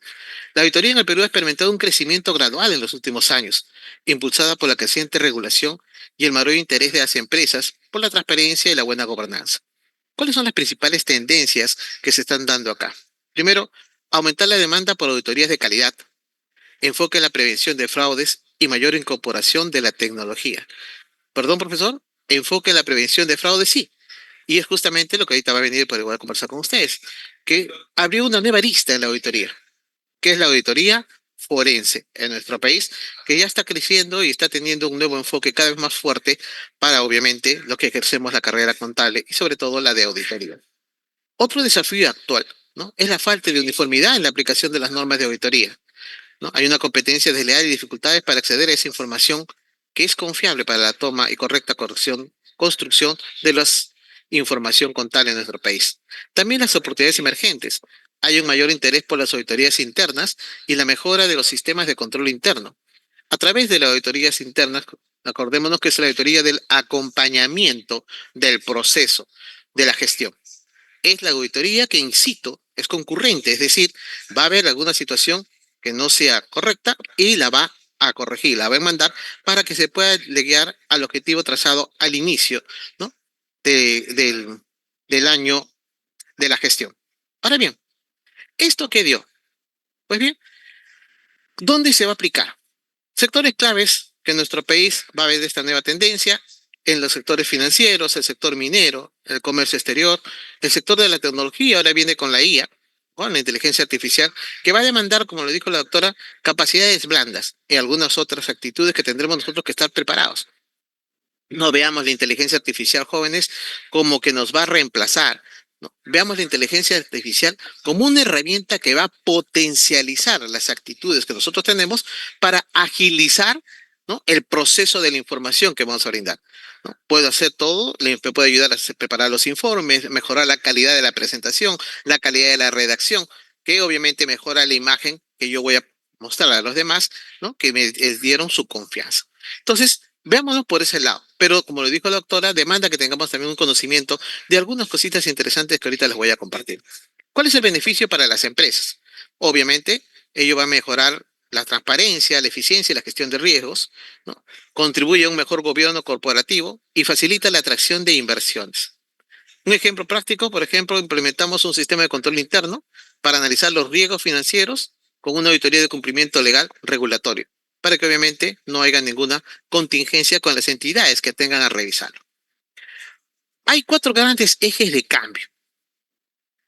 La auditoría en el Perú ha experimentado un crecimiento gradual en los últimos años, impulsada por la creciente regulación y el mayor interés de las empresas por la transparencia y la buena gobernanza. ¿Cuáles son las principales tendencias que se están dando acá? Primero, aumentar la demanda por auditorías de calidad, enfoque en la prevención de fraudes y mayor incorporación de la tecnología. Perdón, profesor, enfoque en la prevención de fraudes, sí. Y es justamente lo que ahorita va a venir para igual a conversar con ustedes, que abrió una nueva arista en la auditoría, que es la auditoría forense en nuestro país, que ya está creciendo y está teniendo un nuevo enfoque cada vez más fuerte para, obviamente, lo que ejercemos la carrera contable y sobre todo la de auditoría. Otro desafío actual, ¿no?, es la falta de uniformidad en la aplicación de las normas de auditoría, ¿no? Hay una competencia desleal y dificultades para acceder a esa información que es confiable para la toma y correcta construcción de la información contable en nuestro país. También las oportunidades emergentes. Hay un mayor interés por las auditorías internas y la mejora de los sistemas de control interno. A través de las auditorías internas, acordémonos que es la auditoría del acompañamiento del proceso de la gestión. Es la auditoría que, incito, es concurrente, es decir, va a haber alguna situación que no sea correcta y la va a corregir, la va a mandar para que se pueda llegar al objetivo trazado al inicio, ¿no?, del año de la gestión. Ahora bien, ¿esto qué dio? Pues bien, ¿dónde se va a aplicar? Sectores claves que en nuestro país va a haber esta nueva tendencia: en los sectores financieros, el sector minero, el comercio exterior, el sector de la tecnología. Ahora viene con la IA, con la inteligencia artificial, que va a demandar, como lo dijo la doctora, capacidades blandas y algunas otras actitudes que tendremos nosotros que estar preparados. No veamos la inteligencia artificial, jóvenes, como que nos va a reemplazar. No, veamos la inteligencia artificial como una herramienta que va a potencializar las actitudes que nosotros tenemos para agilizar, ¿no?, el proceso de la información que vamos a brindar. ¿No? Puedo hacer todo, me puede ayudar a preparar los informes, mejorar la calidad de la presentación, la calidad de la redacción, que obviamente mejora la imagen que yo voy a mostrar a los demás, ¿no?, que me dieron su confianza. Entonces, veámoslo por ese lado. Pero como lo dijo la doctora, demanda que tengamos también un conocimiento de algunas cositas interesantes que ahorita les voy a compartir. ¿Cuál es el beneficio para las empresas? Obviamente, ello va a mejorar la transparencia, la eficiencia y la gestión de riesgos, ¿no? Contribuye a un mejor gobierno corporativo y facilita la atracción de inversiones. Un ejemplo práctico, por ejemplo, implementamos un sistema de control interno para analizar los riesgos financieros con una auditoría de cumplimiento legal regulatorio, para que obviamente no haya ninguna contingencia con las entidades que tengan a revisarlo. Hay cuatro grandes ejes de cambio,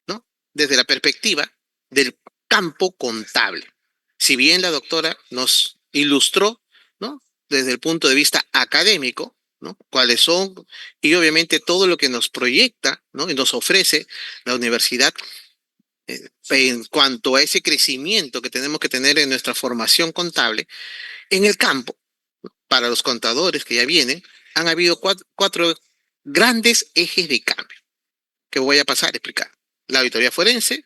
¿no? Desde la perspectiva del campo contable. Si bien la doctora nos ilustró, ¿no?, desde el punto de vista académico, ¿no?, cuáles son, y obviamente todo lo que nos proyecta, ¿no?, y nos ofrece la universidad en cuanto a ese crecimiento que tenemos que tener en nuestra formación contable, en el campo, para los contadores que ya vienen, han habido cuatro grandes ejes de cambio que voy a pasar a explicar. La auditoría forense,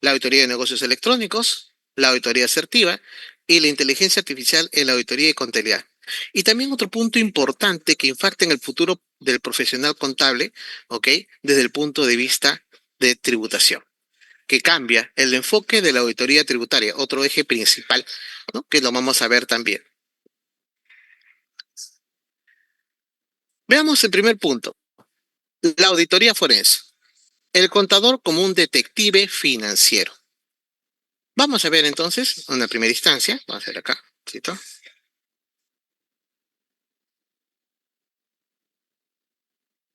la auditoría de negocios electrónicos, la auditoría asertiva y la inteligencia artificial en la auditoría de contabilidad. Y también otro punto importante que impacta en el futuro del profesional contable, ¿ok?, desde el punto de vista de tributación, que cambia el enfoque de la auditoría tributaria, otro eje principal, ¿no?, que lo vamos a ver también. Veamos el primer punto, la auditoría forense, el contador como un detective financiero. Vamos a ver entonces, una primera instancia, vamos a ver acá, ¿cierto?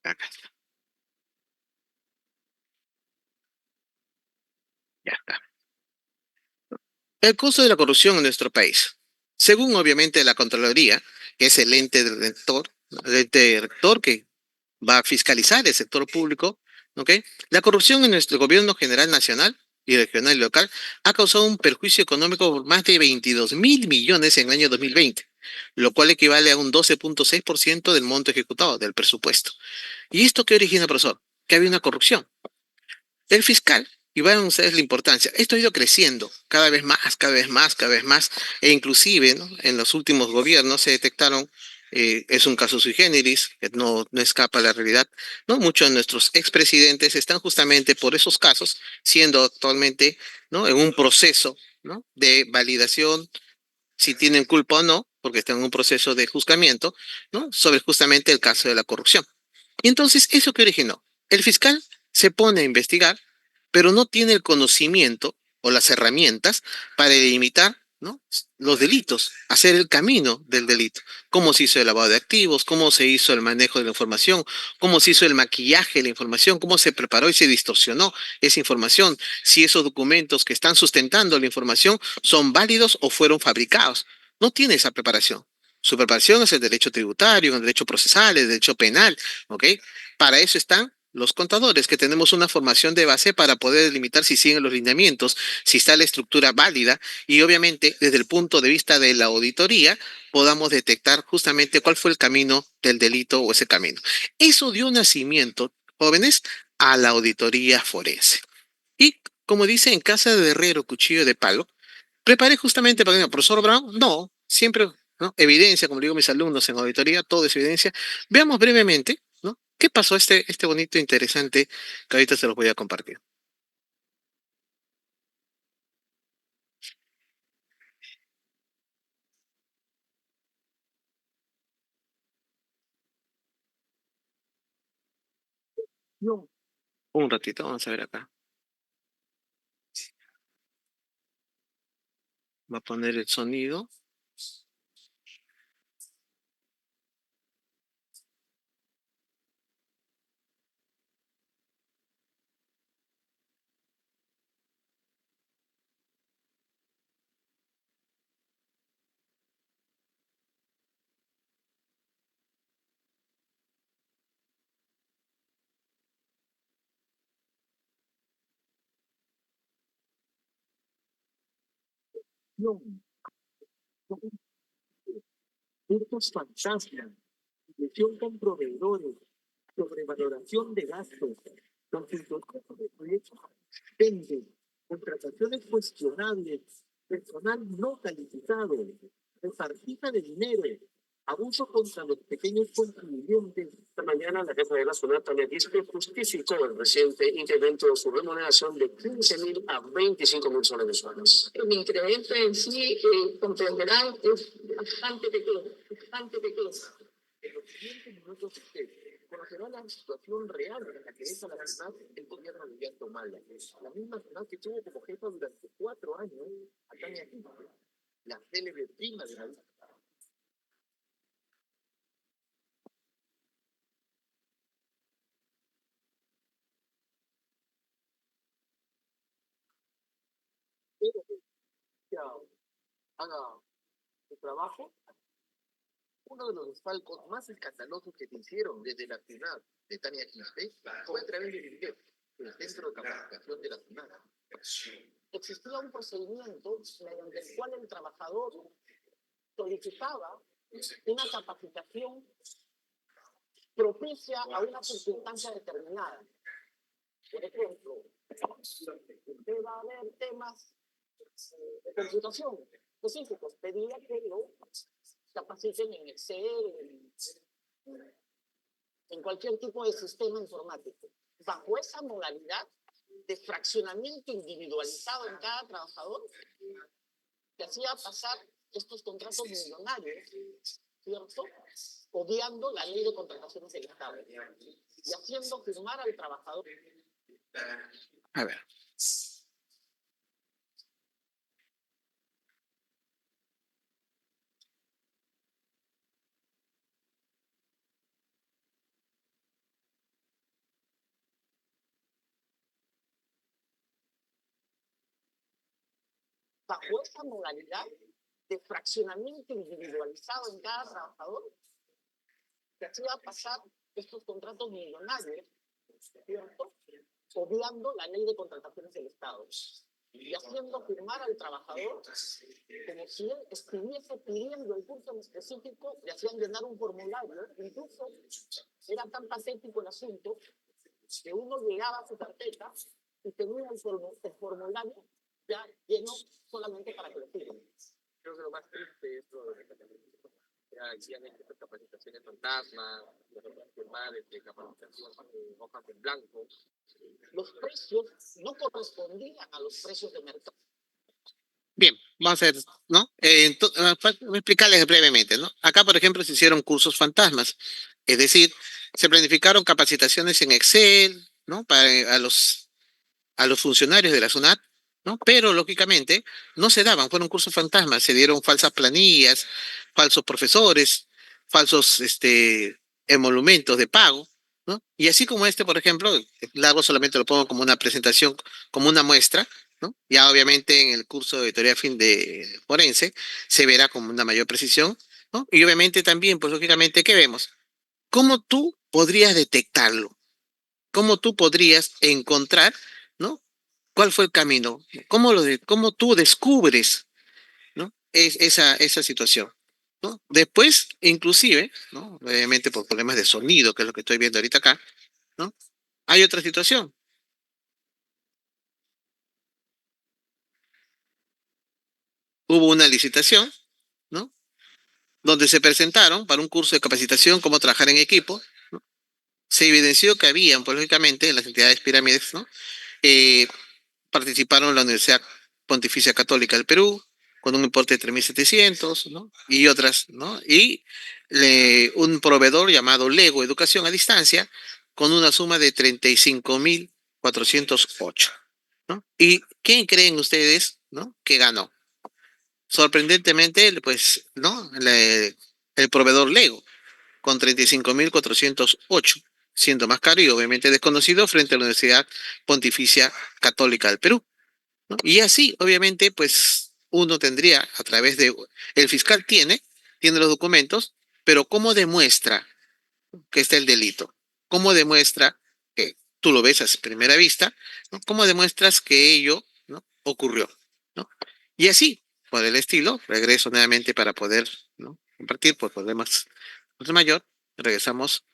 Acá está, ya está. El costo de la corrupción en nuestro país. Según obviamente la Contraloría, que es el ente del rector, el ente rector que va a fiscalizar el sector público, ¿ok? La corrupción en nuestro gobierno general nacional y regional y local ha causado un perjuicio económico por más de 22.000 millones en el año 2020, lo cual equivale a un 12.6% del monto ejecutado del presupuesto. ¿Y esto qué origina, profesor? Que había una corrupción. El fiscal, y van a ustedes la importancia, esto ha ido creciendo cada vez más, cada vez más, cada vez más, e inclusive, ¿no?, en los últimos gobiernos se detectaron, es un caso sui generis, que no escapa a la realidad, ¿no? Muchos de nuestros expresidentes están justamente por esos casos, siendo actualmente, ¿no?, en un proceso, ¿no?, de validación, si tienen culpa o no, porque están en un proceso de juzgamiento, ¿no?, sobre justamente el caso de la corrupción. Y entonces, ¿eso qué originó? El fiscal se pone a investigar, pero no tiene el conocimiento o las herramientas para delimitar, ¿no?, los delitos, hacer el camino del delito. Cómo se hizo el lavado de activos, cómo se hizo el manejo de la información, cómo se hizo el maquillaje de la información, cómo se preparó y se distorsionó esa información, si esos documentos que están sustentando la información son válidos o fueron fabricados. No tiene esa preparación. Su preparación es el derecho tributario, el derecho procesal, el derecho penal, ¿ok? Para eso están los contadores, que tenemos una formación de base para poder delimitar si siguen los lineamientos, si está la estructura válida y obviamente desde el punto de vista de la auditoría podamos detectar justamente cuál fue el camino del delito o ese camino. Eso dio nacimiento, jóvenes, a la auditoría forense. Y como dice en casa de herrero, cuchillo de palo, preparé justamente para el profesor Brown, no, siempre, ¿no?, evidencia, como digo a mis alumnos en auditoría, todo es evidencia. Veamos brevemente, ¿no?, qué pasó este bonito, interesante, que ahorita se los voy a compartir. No. Un ratito, vamos a ver acá. Va a poner el sonido. Puntos fantasma, gestión con proveedores, sobrevaloración de gastos, consultoría de proyectos, vende, contrataciones cuestionables, personal no calificado, repartija de dinero, abuso contra los pequeños contribuyentes. Esta mañana la jefa de la zona, Tania Quispe, justificó el reciente incremento de su remuneración de 15.000 a 25.000 soles mensuales. El incremento en sí, comprenderán, es bastante pequeño, bastante pequeño. En los siguientes minutos usted conocerá la situación real en la que deja la ciudad el gobierno de Ollanta Humala. La misma ciudad que tuvo como jefa durante 4 años a Tania Quispe, la célebre prima de la vida. Haga su trabajo. Uno de los desfalcos más escandalosos que se hicieron desde la ciudad de Tania Quispe fue a través del INDEP, el Centro de Capacitación de la ciudad. Existía un procedimiento mediante el cual el trabajador solicitaba una capacitación propicia a una circunstancia determinada. Por ejemplo, usted va a ver temas de computación específicos, pedía que lo capaciten en Excel, en cualquier tipo de sistema informático. Bajo esa modalidad de fraccionamiento individualizado en cada trabajador, que hacía pasar estos contratos millonarios, ¿cierto? Obviando la ley de contrataciones del Estado y haciendo firmar al trabajador. A ver. Bajo esa modalidad de fraccionamiento individualizado en cada trabajador, que hacía pasar estos contratos millonarios, ¿cierto? Obviando la ley de contrataciones del Estado y haciendo firmar al trabajador como si él estuviese pidiendo el curso en específico, le hacían llenar un formulario. Incluso era tan patético el asunto que uno llegaba a su carpeta y tenía el formulario ya lleno solamente para que lo firmen. Creo que lo más triste es lo de hacían estas capacitaciones fantasma, firmar capacitación hojas en blanco. Los precios no correspondían a los precios de mercado. Bien, vamos a ver, ¿no? Voy a explicarles brevemente, ¿no? Acá, por ejemplo, se hicieron cursos fantasmas, es decir, se planificaron capacitaciones en Excel, ¿no? Para a los funcionarios de la SUNAT, ¿no? Pero, lógicamente, no se daban, fueron cursos fantasmas, se dieron falsas planillas, falsos profesores, falsos emolumentos de pago, ¿no? Y así como por ejemplo, largo solamente lo pongo como una presentación, como una muestra, ¿no? Ya obviamente en el curso de teoría fin de forense se verá con una mayor precisión, ¿no? Y obviamente también, pues lógicamente, ¿qué vemos? ¿Cómo tú podrías detectarlo? ¿Cómo tú podrías encontrar, ¿no? ¿Cuál fue el camino? ¿Cómo tú descubres, ¿no? Esa situación, ¿no? Después, inclusive, ¿no? Obviamente por problemas de sonido, que es lo que estoy viendo ahorita acá, ¿no? Hay otra situación. Hubo una licitación, ¿no? Donde se presentaron para un curso de capacitación, cómo trabajar en equipo, ¿no? Se evidenció que habían, pues, lógicamente, en las entidades pirámides, ¿no? Eh, Participaron la Universidad Pontificia Católica del Perú, con un importe de 3.700, ¿no? Y otras, ¿no? Y un proveedor llamado Lego Educación a Distancia, con una suma de 35.408, ¿no? ¿Y quién creen ustedes, ¿no? Que ganó? Sorprendentemente, pues, ¿no? El proveedor Lego, con 35.408, siendo más caro y obviamente desconocido frente a la Universidad Pontificia Católica del Perú, ¿no? Y así, obviamente, pues uno tendría a través de, el fiscal tiene los documentos, pero ¿cómo demuestra que está el delito? ¿Cómo demuestra que tú lo ves a primera vista? ¿No? ¿Cómo demuestras que ello, ¿no? ocurrió? ¿No? Y así. por el estilo. Regreso nuevamente para poder, ¿no?, compartir por problemas mayor. Regresamos.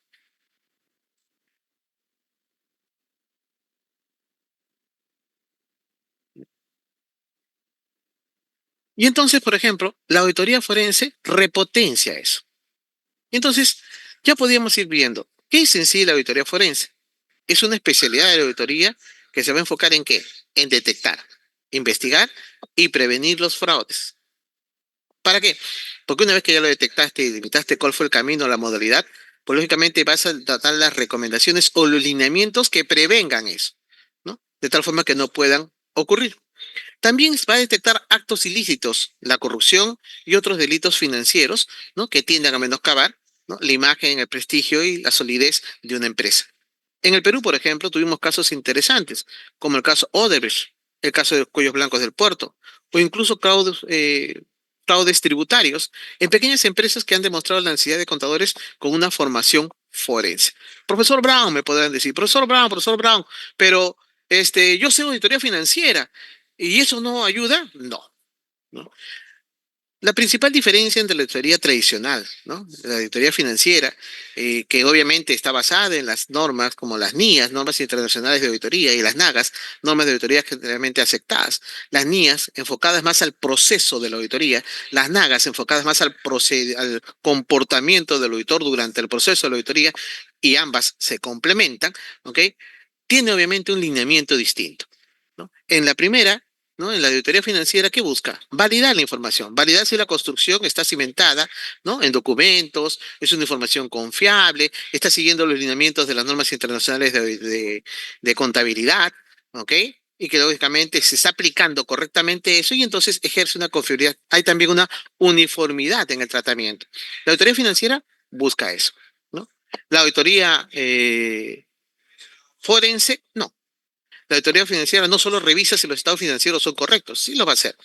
Y entonces, por ejemplo, la auditoría forense repotencia eso. Y entonces, ya podíamos ir viendo qué es en sí la auditoría forense. Es una especialidad de la auditoría que se va a enfocar en qué: en detectar, investigar y prevenir los fraudes. ¿Para qué? Porque una vez que ya lo detectaste y limitaste cuál fue el camino, la modalidad, pues lógicamente vas a tratar las recomendaciones o los lineamientos que prevengan eso, ¿no? De tal forma que no puedan ocurrir. También va a detectar actos ilícitos, la corrupción y otros delitos financieros, ¿no?, que tienden a menoscabar, ¿no?, la imagen, el prestigio y la solidez de una empresa. En el Perú, por ejemplo, tuvimos casos interesantes, como el caso Odebrecht, el caso de Cuellos Blancos del Puerto, o incluso fraudes tributarios en pequeñas empresas que han demostrado la necesidad de contadores con una formación forense. Profesor Brown, me podrán decir, profesor Brown, pero yo sé auditoría financiera y eso no ayuda. No, ¿no? La principal diferencia entre la auditoría tradicional, ¿no?, la auditoría financiera, que obviamente está basada en las normas como las NIAS, normas internacionales de auditoría, y las NAGAS, normas de auditoría generalmente aceptadas. Las NIAS enfocadas más al proceso de la auditoría, las NAGAS enfocadas más al comportamiento del auditor durante el proceso de la auditoría, y ambas se complementan, ¿ok? Tiene obviamente un lineamiento distinto, ¿no? En la primera, ¿no?, en la auditoría financiera, ¿qué busca? Validar la información, validar si la construcción está cimentada, ¿no?, en documentos, es una información confiable, está siguiendo los lineamientos de las normas internacionales de contabilidad, ¿ok? Y que lógicamente se está aplicando correctamente eso, y entonces ejerce una confiabilidad. Hay también una uniformidad en el tratamiento. La auditoría financiera busca eso, ¿no? La auditoría forense, no. La auditoría financiera no solo revisa si los estados financieros son correctos, sí lo va a hacer.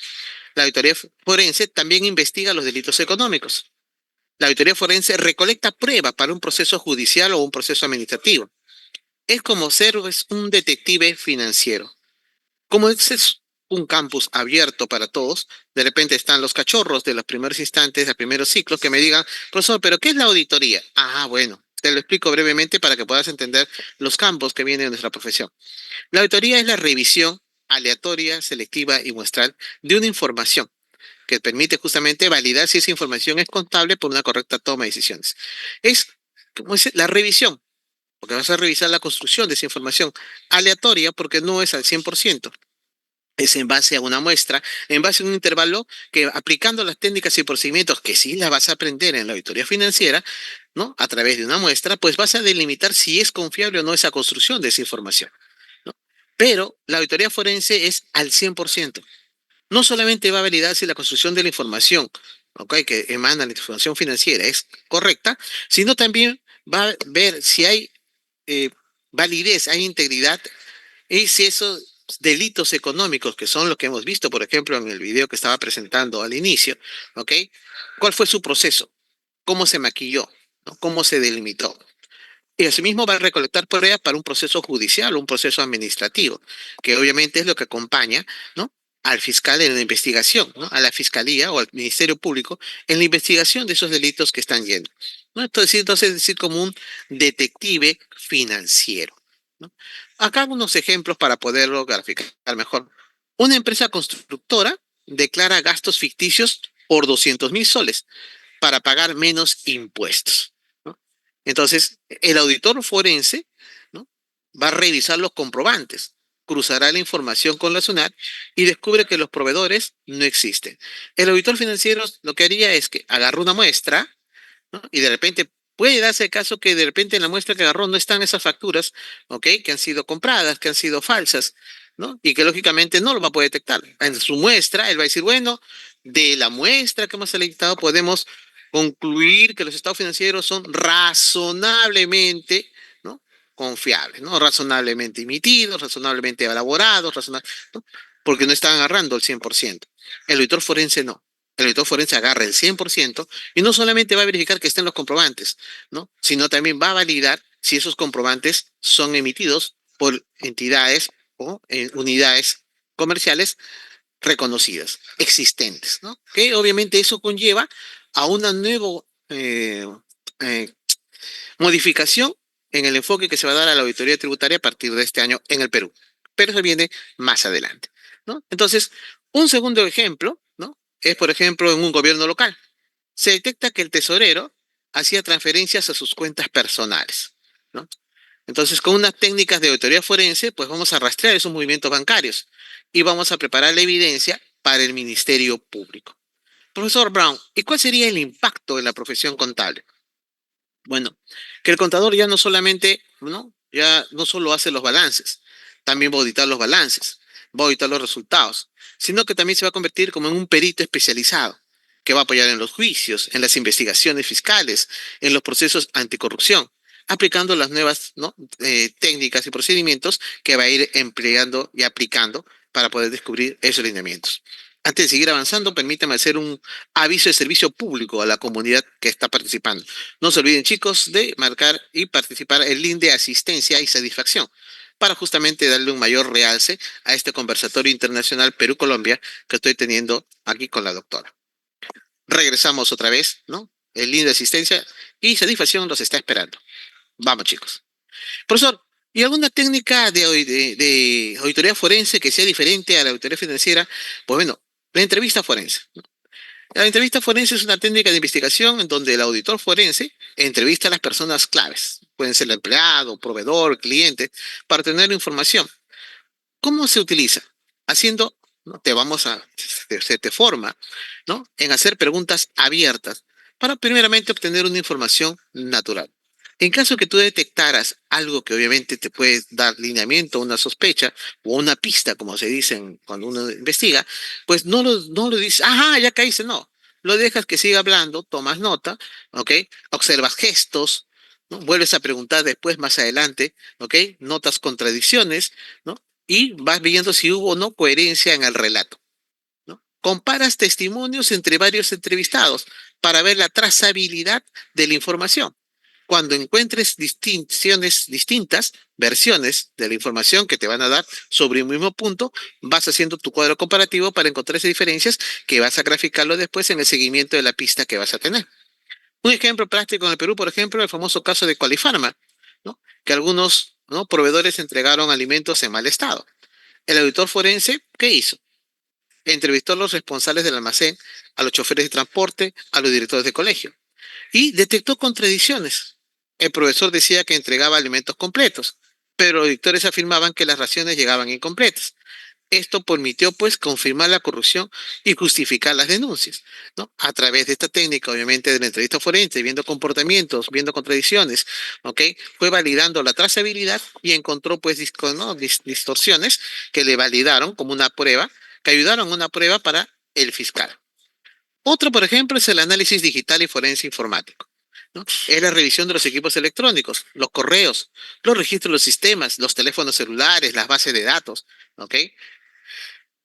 La auditoría forense también investiga los delitos económicos. La auditoría forense recolecta pruebas para un proceso judicial o un proceso administrativo. Es como ser, pues, un detective financiero. Como es un campus abierto para todos, de repente están los cachorros de los primeros instantes, de primeros ciclos, que me digan, profesor, ¿pero qué es la auditoría? Ah, bueno, te lo explico brevemente para que puedas entender los campos que vienen de nuestra profesión. La auditoría es la revisión aleatoria, selectiva y muestral de una información que permite justamente validar si esa información es contable por una correcta toma de decisiones. Es, como dice, la revisión, porque vas a revisar la construcción de esa información. Aleatoria, porque no es al 100%. Es en base a una muestra, en base a un intervalo, que aplicando las técnicas y procedimientos que sí las vas a aprender en la auditoría financiera, ¿no?, a través de una muestra, pues vas a delimitar si es confiable o no esa construcción de esa información, ¿no? Pero la auditoría forense es al 100%. No solamente va a validar si la construcción de la información, ¿ok?, que emana la información financiera es correcta, sino también va a ver si hay eh, validez, hay integridad, y si esos delitos económicos, que son los que hemos visto, por ejemplo, en el video que estaba presentando al inicio, ¿ok? ¿Cuál fue su proceso? ¿Cómo se maquilló? ¿No? ¿Cómo se delimitó? Y asimismo va a recolectar pruebas para un proceso judicial o un proceso administrativo, que obviamente es lo que acompaña, ¿no?, al fiscal en la investigación, ¿no?, a la fiscalía o al Ministerio Público en la investigación de esos delitos que están yendo, ¿no? Entonces, es decir, como un detective financiero, ¿no? Acá unos ejemplos para poderlo graficar mejor. Una empresa constructora declara gastos ficticios por 200.000 soles para pagar menos impuestos, ¿no? Entonces, el auditor forense, ¿no?, va a revisar los comprobantes, cruzará la información con la SUNAT y descubre que los proveedores no existen. El auditor financiero lo que haría es que agarra una muestra, ¿no?, y de repente puede darse el caso que de repente en la muestra que agarró no están esas facturas, ¿ok?, que han sido compradas, que han sido falsas, ¿no? Y que lógicamente no lo va a poder detectar. En su muestra, él va a decir, bueno, de la muestra que hemos seleccionado podemos concluir que los estados financieros son razonablemente, ¿no?, confiables, ¿no?, razonablemente emitidos, razonablemente elaborados, ¿no?, porque no están agarrando el 100%. El auditor forense no. El auditor forense agarra el 100% y no solamente va a verificar que estén los comprobantes, ¿no?, sino también va a validar si esos comprobantes son emitidos por entidades o unidades comerciales reconocidas, existentes, ¿no? Que obviamente eso conlleva a una nueva eh, modificación en el enfoque que se va a dar a la auditoría tributaria a partir de este año en el Perú. Pero eso viene más adelante, ¿no? Entonces, un segundo ejemplo, ¿no? Es, por ejemplo, en un gobierno local. Se detecta que el tesorero hacía transferencias a sus cuentas personales, ¿no? Entonces, con unas técnicas de auditoría forense, pues vamos a rastrear esos movimientos bancarios y vamos a preparar la evidencia para el Ministerio Público. Profesor Brown, ¿y cuál sería el impacto en la profesión contable? Bueno, que el contador ya no solamente, ¿no? Ya no solo hace los balances, también va a auditar los balances, va a auditar los resultados, sino que también se va a convertir como en un perito especializado, que va a apoyar en los juicios, en las investigaciones fiscales, en los procesos anticorrupción, aplicando las nuevas, ¿no? Técnicas y procedimientos que va a ir empleando y aplicando para poder descubrir esos lineamientos. Antes de seguir avanzando, permítame hacer un aviso de servicio público a la comunidad que está participando. No se olviden, chicos, de marcar y participar el link de asistencia y satisfacción para justamente darle un mayor realce a este conversatorio internacional Perú-Colombia que estoy teniendo aquí con la doctora. Regresamos otra vez, ¿no? El link de asistencia y satisfacción los está esperando. Vamos, chicos. Profesor, ¿y alguna técnica de auditoría forense que sea diferente a la auditoría financiera? Pues bueno, la entrevista forense. La entrevista forense es una técnica de investigación en donde el auditor forense entrevista a las personas claves. Pueden ser el empleado, proveedor, cliente, para tener información. ¿Cómo se utiliza? Haciendo, ¿no? Se te forma, ¿no? En hacer preguntas abiertas para primeramente obtener una información natural. En caso que tú detectaras algo que obviamente te puede dar lineamiento, una sospecha o una pista, como se dice cuando uno investiga, pues no lo dices, ajá, ya caíste, no. Lo dejas que siga hablando, tomas nota, ¿ok? Observas gestos, ¿no? Vuelves a preguntar después, más adelante, ¿ok? Notas contradicciones, ¿no? Y vas viendo si hubo o no coherencia en el relato, ¿no? Comparas testimonios entre varios entrevistados para ver la trazabilidad de la información. Cuando encuentres distintas versiones de la información que te van a dar sobre un mismo punto, vas haciendo tu cuadro comparativo para encontrar esas diferencias que vas a graficarlo después en el seguimiento de la pista que vas a tener. Un ejemplo práctico en el Perú, por ejemplo, el famoso caso de Qualifarma, ¿no? Que algunos, ¿no? Proveedores entregaron alimentos en mal estado. El auditor forense, ¿qué hizo? Entrevistó a los responsables del almacén, a los choferes de transporte, a los directores de colegio y detectó contradicciones. El profesor decía que entregaba alimentos completos, pero los auditores afirmaban que las raciones llegaban incompletas. Esto permitió, pues, confirmar la corrupción y justificar las denuncias, ¿no? A través de esta técnica, obviamente, de la entrevista forense, viendo comportamientos, viendo contradicciones, ¿ok? Fue validando la trazabilidad y encontró, pues, ¿no? Distorsiones que le validaron como una prueba, que ayudaron a una prueba para el fiscal. Otro, por ejemplo, es el análisis digital y forense informático, ¿no? Es la revisión de los equipos electrónicos, los correos, los registros de los sistemas, los teléfonos celulares, las bases de datos, ¿ok?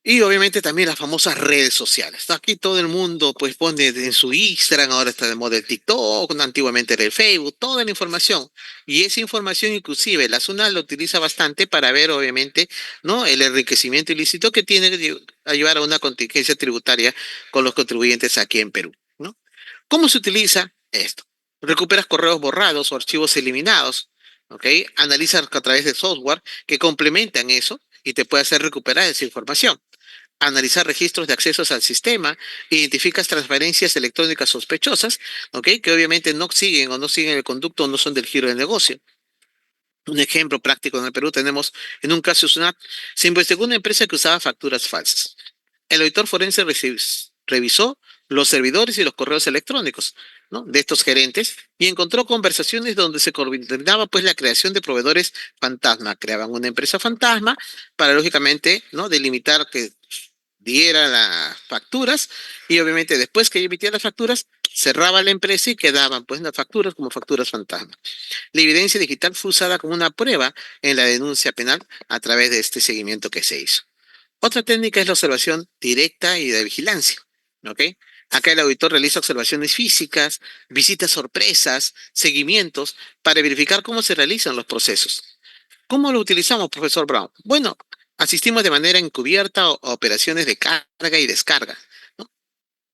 Y obviamente también las famosas redes sociales. Aquí todo el mundo pues pone en su Instagram, ahora está de moda el TikTok, antiguamente era el Facebook, toda la información. Y esa información inclusive la SUNAT lo utiliza bastante para ver obviamente, ¿no? El enriquecimiento ilícito que tiene que llevar a una contingencia tributaria con los contribuyentes aquí en Perú, ¿no? ¿Cómo se utiliza esto? Recuperas correos borrados o archivos eliminados, ¿ok? Analizas a través de software que complementan eso y te puede hacer recuperar esa información. Analizar registros de accesos al sistema, identificas transferencias electrónicas sospechosas, ¿ok? Que obviamente no siguen o no siguen el conducto o no son del giro del negocio. Un ejemplo práctico en el Perú tenemos, en un caso SUNAT, se investigó una empresa que usaba facturas falsas. El auditor forense revisó los servidores y los correos electrónicos, ¿no? De estos gerentes y encontró conversaciones donde se coordinaba pues la creación de proveedores fantasma. Creaban una empresa fantasma para lógicamente, ¿no? Delimitar que diera las facturas y obviamente después que emitía las facturas cerraba la empresa y quedaban pues las facturas como facturas fantasma. La evidencia digital fue usada como una prueba en la denuncia penal a través de este seguimiento que se hizo. Otra técnica es la observación directa y de vigilancia, ¿ok? Acá el auditor realiza observaciones físicas, visitas sorpresas, seguimientos para verificar cómo se realizan los procesos. ¿Cómo lo utilizamos, profesor Brown? Bueno, Asistimos de manera encubierta a operaciones de carga y descarga, ¿no?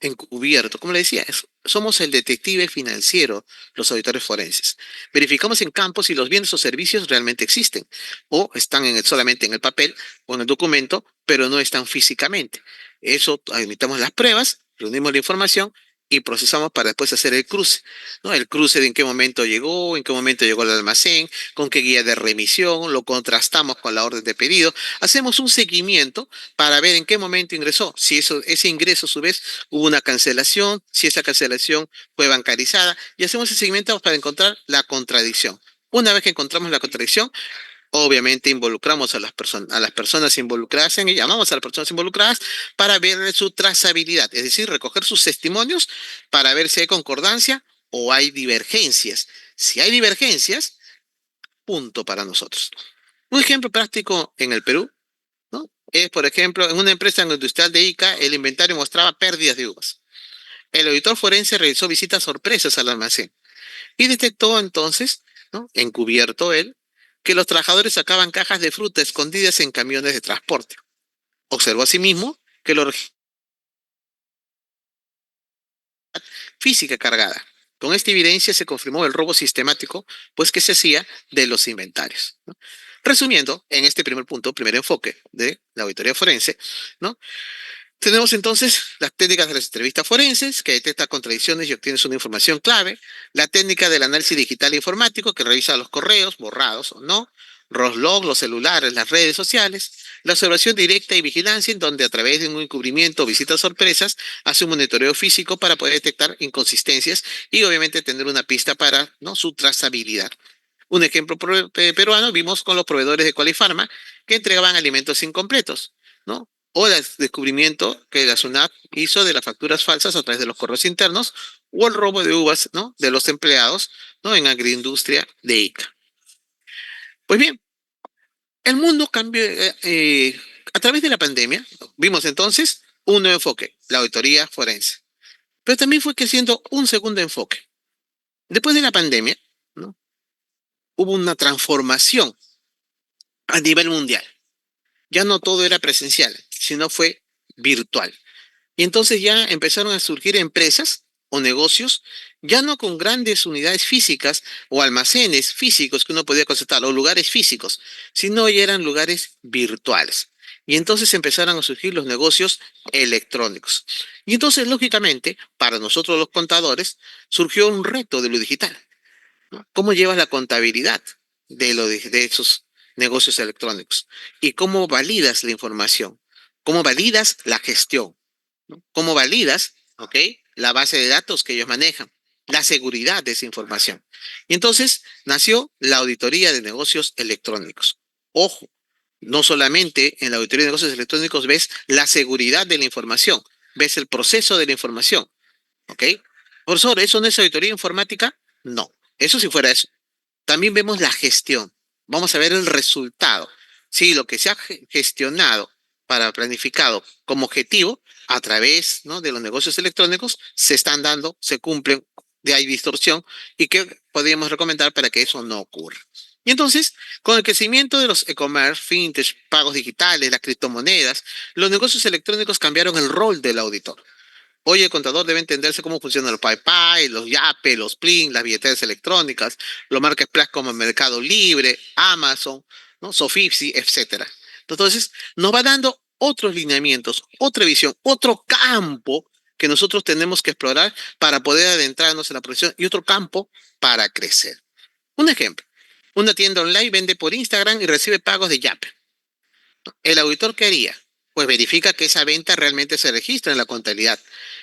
Encubierto, como le decía, somos el detective financiero, los auditores forenses. Verificamos en campo si los bienes o servicios realmente existen o están solamente en el papel o en el documento, pero no están físicamente. Eso, admitamos las pruebas, reunimos la información y procesamos para después hacer el cruce, ¿no? El cruce de en qué momento llegó al almacén, con qué guía de remisión, lo contrastamos con la orden de pedido, hacemos un seguimiento para ver en qué momento ingresó, si ese ingreso a su vez hubo una cancelación, si esa cancelación fue bancarizada, y hacemos el seguimiento para encontrar la contradicción. Una vez que encontramos la contradicción, obviamente involucramos a las personas involucradas y llamamos a las personas involucradas para ver su trazabilidad, es decir, recoger sus testimonios para ver si hay concordancia o hay divergencias. Si hay divergencias, punto para nosotros. Un ejemplo práctico en el Perú, ¿no? Es, por ejemplo, en una empresa industrial de Ica, el inventario mostraba pérdidas de uvas. El auditor forense realizó visitas sorpresas al almacén y detectó entonces, ¿no? Encubierto él, que los trabajadores sacaban cajas de fruta escondidas en camiones de transporte. Observó asimismo que la física cargada. Con esta evidencia se confirmó el robo sistemático, pues que se hacía de los inventarios, ¿no? Resumiendo, en este primer punto, primer enfoque de la auditoría forense, ¿no? Tenemos entonces las técnicas de las entrevistas forenses, que detecta contradicciones y obtienes una información clave. La técnica del análisis digital e informático, que revisa los correos, borrados o no. Los logs, los celulares, las redes sociales. La observación directa y vigilancia, en donde a través de un encubrimiento o visitas sorpresas, hace un monitoreo físico para poder detectar inconsistencias y obviamente tener una pista para, ¿no?, su trazabilidad. Un ejemplo peruano vimos con los proveedores de Qualifarma que entregaban alimentos incompletos, ¿no? O el descubrimiento que la SUNAT hizo de las facturas falsas a través de los correos internos o el robo de uvas, ¿no?, de los empleados, ¿no?, en agroindustria de Ica. Pues bien, el mundo cambió a través de la pandemia. Vimos entonces un nuevo enfoque, la auditoría forense. Pero también fue creciendo un segundo enfoque. Después de la pandemia, ¿no?, hubo una transformación a nivel mundial. Ya no todo era presencial, sino fue virtual. Y entonces ya empezaron a surgir empresas o negocios, ya no con grandes unidades físicas o almacenes físicos que uno podía constatar, o lugares físicos, sino ya eran lugares virtuales. Y entonces empezaron a surgir los negocios electrónicos. Y entonces, lógicamente, para nosotros los contadores, surgió un reto de lo digital, ¿no? ¿Cómo llevas la contabilidad de esos negocios electrónicos? ¿Y cómo validas la información? ¿Cómo validas la gestión? ¿No? ¿Cómo validas, ok, la base de datos que ellos manejan? La seguridad de esa información. Y entonces nació la auditoría de negocios electrónicicos. Ojo, no solamente en la auditoría de negocios electrónicos ves la seguridad de la información, ves el proceso de la información, ¿ok? Profesor, ¿eso no es auditoría informática? No, eso si fuera eso. También vemos la gestión. Vamos a ver el resultado. Sí, lo que se ha gestionado para planificado como objetivo a través, ¿no?, de los negocios electrónicos se están dando, se cumplen, de hay distorsión y qué podríamos recomendar para que eso no ocurra. Y entonces, con el crecimiento de los e-commerce, fintech, pagos digitales, las criptomonedas, los negocios electrónicos cambiaron el rol del auditor. Hoy el contador debe entenderse cómo funcionan los PayPal, los Yape, los Plin, las billeteras electrónicas, los marketplaces como Mercado Libre, Amazon, ¿no?, Sofipsi, etcétera. Entonces, nos va dando otros lineamientos, otra visión, otro campo que nosotros tenemos que explorar para poder adentrarnos en la profesión y otro campo para crecer. Un ejemplo, una tienda online vende por Instagram y recibe pagos de Yape. ¿El auditor qué haría? Pues verifica que esa venta realmente se registra en la contabilidad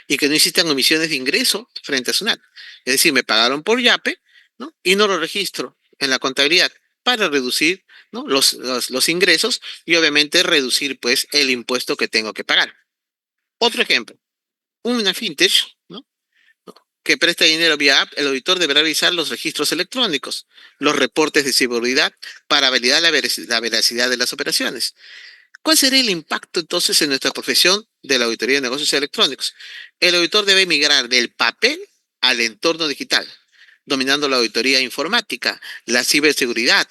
y que no existan omisiones de ingreso frente a SUNAT. Es decir, me pagaron por Yape, ¿no?, y no lo registro en la contabilidad para reducir, ¿no?, los ingresos y obviamente reducir pues el impuesto que tengo que pagar. Otro ejemplo, una fintech, ¿no?, que presta dinero vía app, el auditor deberá revisar los registros electrónicos, los reportes de seguridad para validar la veracidad de las operaciones. ¿Cuál sería el impacto entonces en nuestra profesión de la auditoría de negocios electrónicos? El auditor debe migrar del papel al entorno digital, dominando la auditoría informática, la ciberseguridad,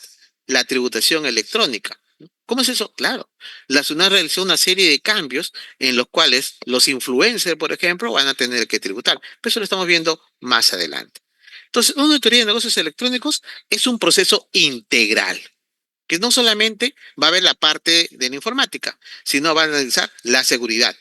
la tributación electrónica. ¿Cómo es eso? Claro, la SUNAT realizó una serie de cambios en los cuales los influencers, por ejemplo, van a tener que tributar. Pero eso lo estamos viendo más adelante. Entonces, una auditoría de negocios electrónicos es un proceso integral, que no solamente va a ver la parte de la informática, sino va a analizar la seguridad,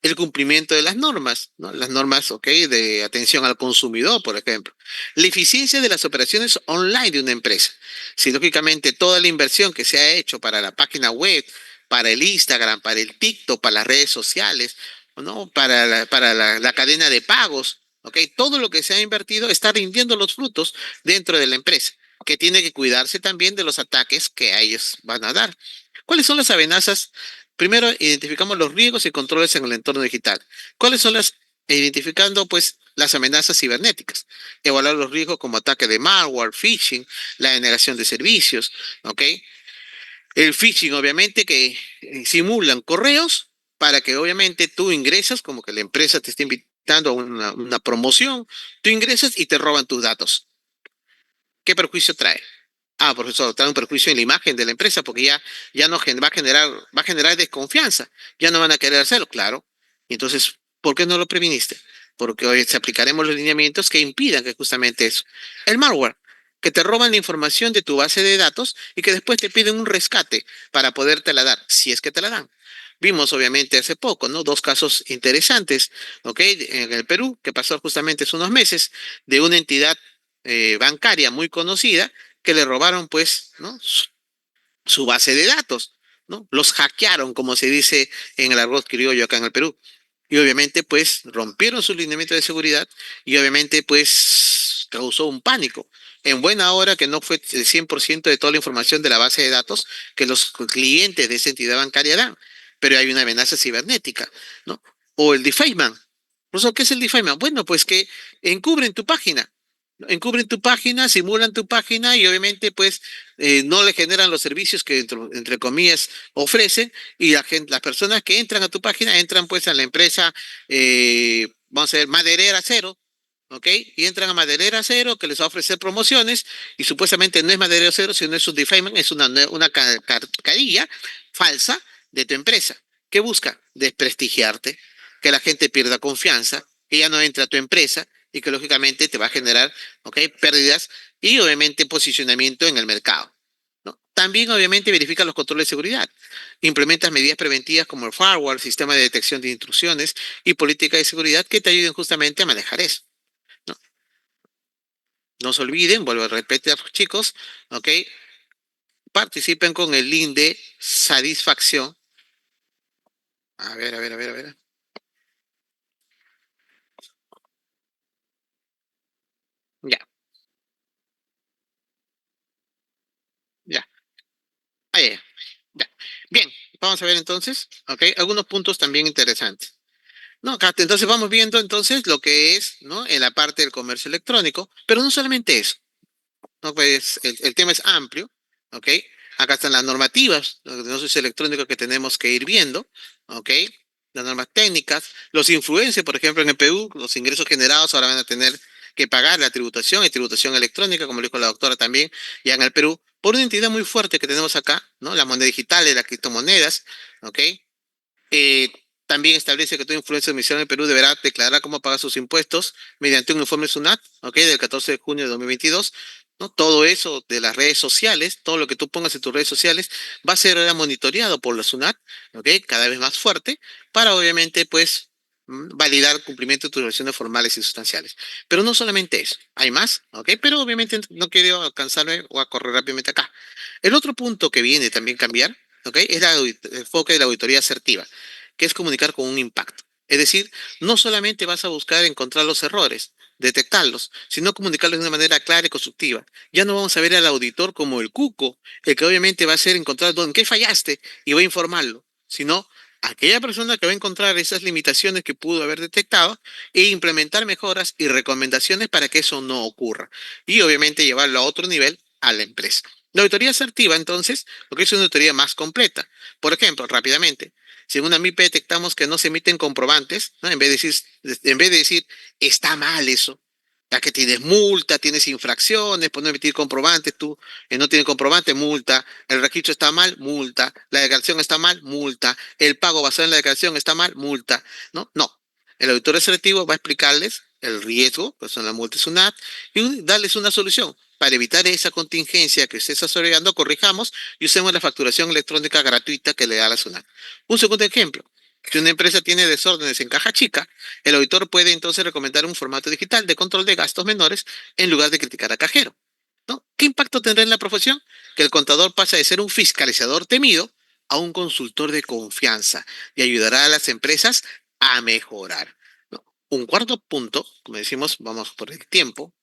el cumplimiento de las normas, ¿no? Las normas, ok, de atención al consumidor, por ejemplo, la eficiencia de las operaciones online de una empresa. Si lógicamente toda la inversión que se ha hecho para la página web, para el Instagram, para el TikTok, para las redes sociales, ¿no? Para la cadena de pagos, ok, todo lo que se ha invertido está rindiendo los frutos dentro de la empresa, que tiene que cuidarse también de los ataques que a ellos van a dar. ¿Cuáles son las amenazas? Primero, identificamos los riesgos y controles en el entorno digital. ¿Cuáles son las? Identificando, pues, las amenazas cibernéticas. Evaluar los riesgos como ataque de malware, phishing, la denegación de servicios, ¿ok? El phishing, obviamente, que simulan correos para que, obviamente, tú ingresas, como que la empresa te está invitando a una promoción, tú ingresas y te roban tus datos. ¿Qué perjuicio trae? Ah, por eso trae un perjuicio en la imagen de la empresa, porque ya no va a generar desconfianza. Ya no van a querer hacerlo, claro. Y entonces, ¿por qué no lo previniste? Porque hoy se aplicaremos los lineamientos que impidan que justamente eso. El malware, que te roban la información de tu base de datos y que después te piden un rescate para podértela dar, si es que te la dan. Vimos obviamente hace poco, ¿no? Dos casos interesantes, ¿ok? En el Perú, que pasó justamente hace unos meses, de una entidad bancaria muy conocida que le robaron, pues, ¿no? Su base de datos, ¿no? Los hackearon, como se dice en el argot criollo acá en el Perú. Y obviamente, pues, rompieron su lineamiento de seguridad y obviamente, pues, causó un pánico. En buena hora que no fue el 100% de toda la información de la base de datos que los clientes de esa entidad bancaria dan, pero hay una amenaza cibernética, ¿no? O el defacement. ¿Eso qué es el defacement? Bueno, pues que encubren tu página. Encubren tu página, simulan tu página y obviamente pues no le generan los servicios que entre comillas ofrecen y las personas que entran a tu página entran pues a la empresa, vamos a ver, Maderera Cero, ¿ok? Y entran a Maderera Cero que les va a ofrecer promociones y supuestamente no es Maderera Cero, sino es un defaming, es una carilla falsa de tu empresa. ¿Qué busca? Desprestigiarte, que la gente pierda confianza, que ya no entre a tu empresa y que lógicamente te va a generar, ¿ok? Pérdidas y obviamente posicionamiento en el mercado, ¿no? También obviamente verifica los controles de seguridad. Implementas medidas preventivas como el firewall, sistema de detección de intrusiones y política de seguridad que te ayuden justamente a manejar eso, ¿no? No se olviden, vuelvo a repetir, chicos, ¿ok? Participen con el link de satisfacción. A ver, a ver, a ver, a ver. Ya, ya. Ahí, ya. Bien, vamos a ver entonces, ¿ok? Algunos puntos también interesantes. No, Kat, entonces vamos viendo entonces lo que es, ¿no? En la parte del comercio electrónico, pero no solamente eso, ¿no? Pues el tema es amplio, ¿ok? Acá están las normativas de negocios electrónicos que tenemos que ir viendo, ¿ok? Las normas técnicas, los influencers, por ejemplo, en el Perú, los ingresos generados ahora van a tener que pagar la tributación y tributación electrónica, como lo dijo la doctora también, ya en el Perú, por una entidad muy fuerte que tenemos acá, ¿no? La moneda digital y las criptomonedas, ¿ok? Eh, También establece que todo influencer domiciliado en el Perú deberá declarar cómo paga sus impuestos mediante un informe SUNAT, ¿ok? Del 14 de junio de 2022, ¿no? Todo eso de las redes sociales, todo lo que tú pongas en tus redes sociales, va a ser ahora monitoreado por la SUNAT, ¿ok? Cada vez más fuerte, para obviamente, pues, validar el cumplimiento de tus relaciones formales y sustanciales. Pero no solamente eso, hay más, ¿ok? Pero obviamente no quiero alcanzarme o a correr rápidamente acá. El otro punto que viene también cambiar, ¿ok? Es el enfoque de la auditoría asertiva, que es comunicar con un impacto. Es decir, no solamente vas a buscar encontrar los errores, detectarlos, sino comunicarlos de una manera clara y constructiva. Ya no vamos a ver al auditor como el cuco, el que obviamente va a hacer encontrar en qué fallaste y va a informarlo, sino aquella persona que va a encontrar esas limitaciones que pudo haber detectado e implementar mejoras y recomendaciones para que eso no ocurra. Y obviamente llevarlo a otro nivel a la empresa. La auditoría asertiva, entonces, lo que es una auditoría más completa. Por ejemplo, rápidamente, si en una MIP detectamos que no se emiten comprobantes, ¿no? En vez de decir, está mal eso, Ya que tienes multa, tienes infracciones, por no emitir comprobantes, tú no tienes comprobante, multa, el registro está mal, multa, la declaración está mal, multa, el pago basado en la declaración está mal, multa, ¿no? No. El auditor selectivo va a explicarles el riesgo, pues son las multas SUNAT, y darles una solución. Para evitar esa contingencia que usted está desarrollando, corrijamos y usemos la facturación electrónica gratuita que le da la SUNAT. Un segundo ejemplo. Si una empresa tiene desórdenes en caja chica, el auditor puede entonces recomendar un formato digital de control de gastos menores en lugar de criticar a cajero, ¿no? ¿Qué impacto tendrá en la profesión? Que el contador pasa de ser un fiscalizador temido a un consultor de confianza y ayudará a las empresas a mejorar, ¿no? Un cuarto punto, como decimos, vamos por el tiempo,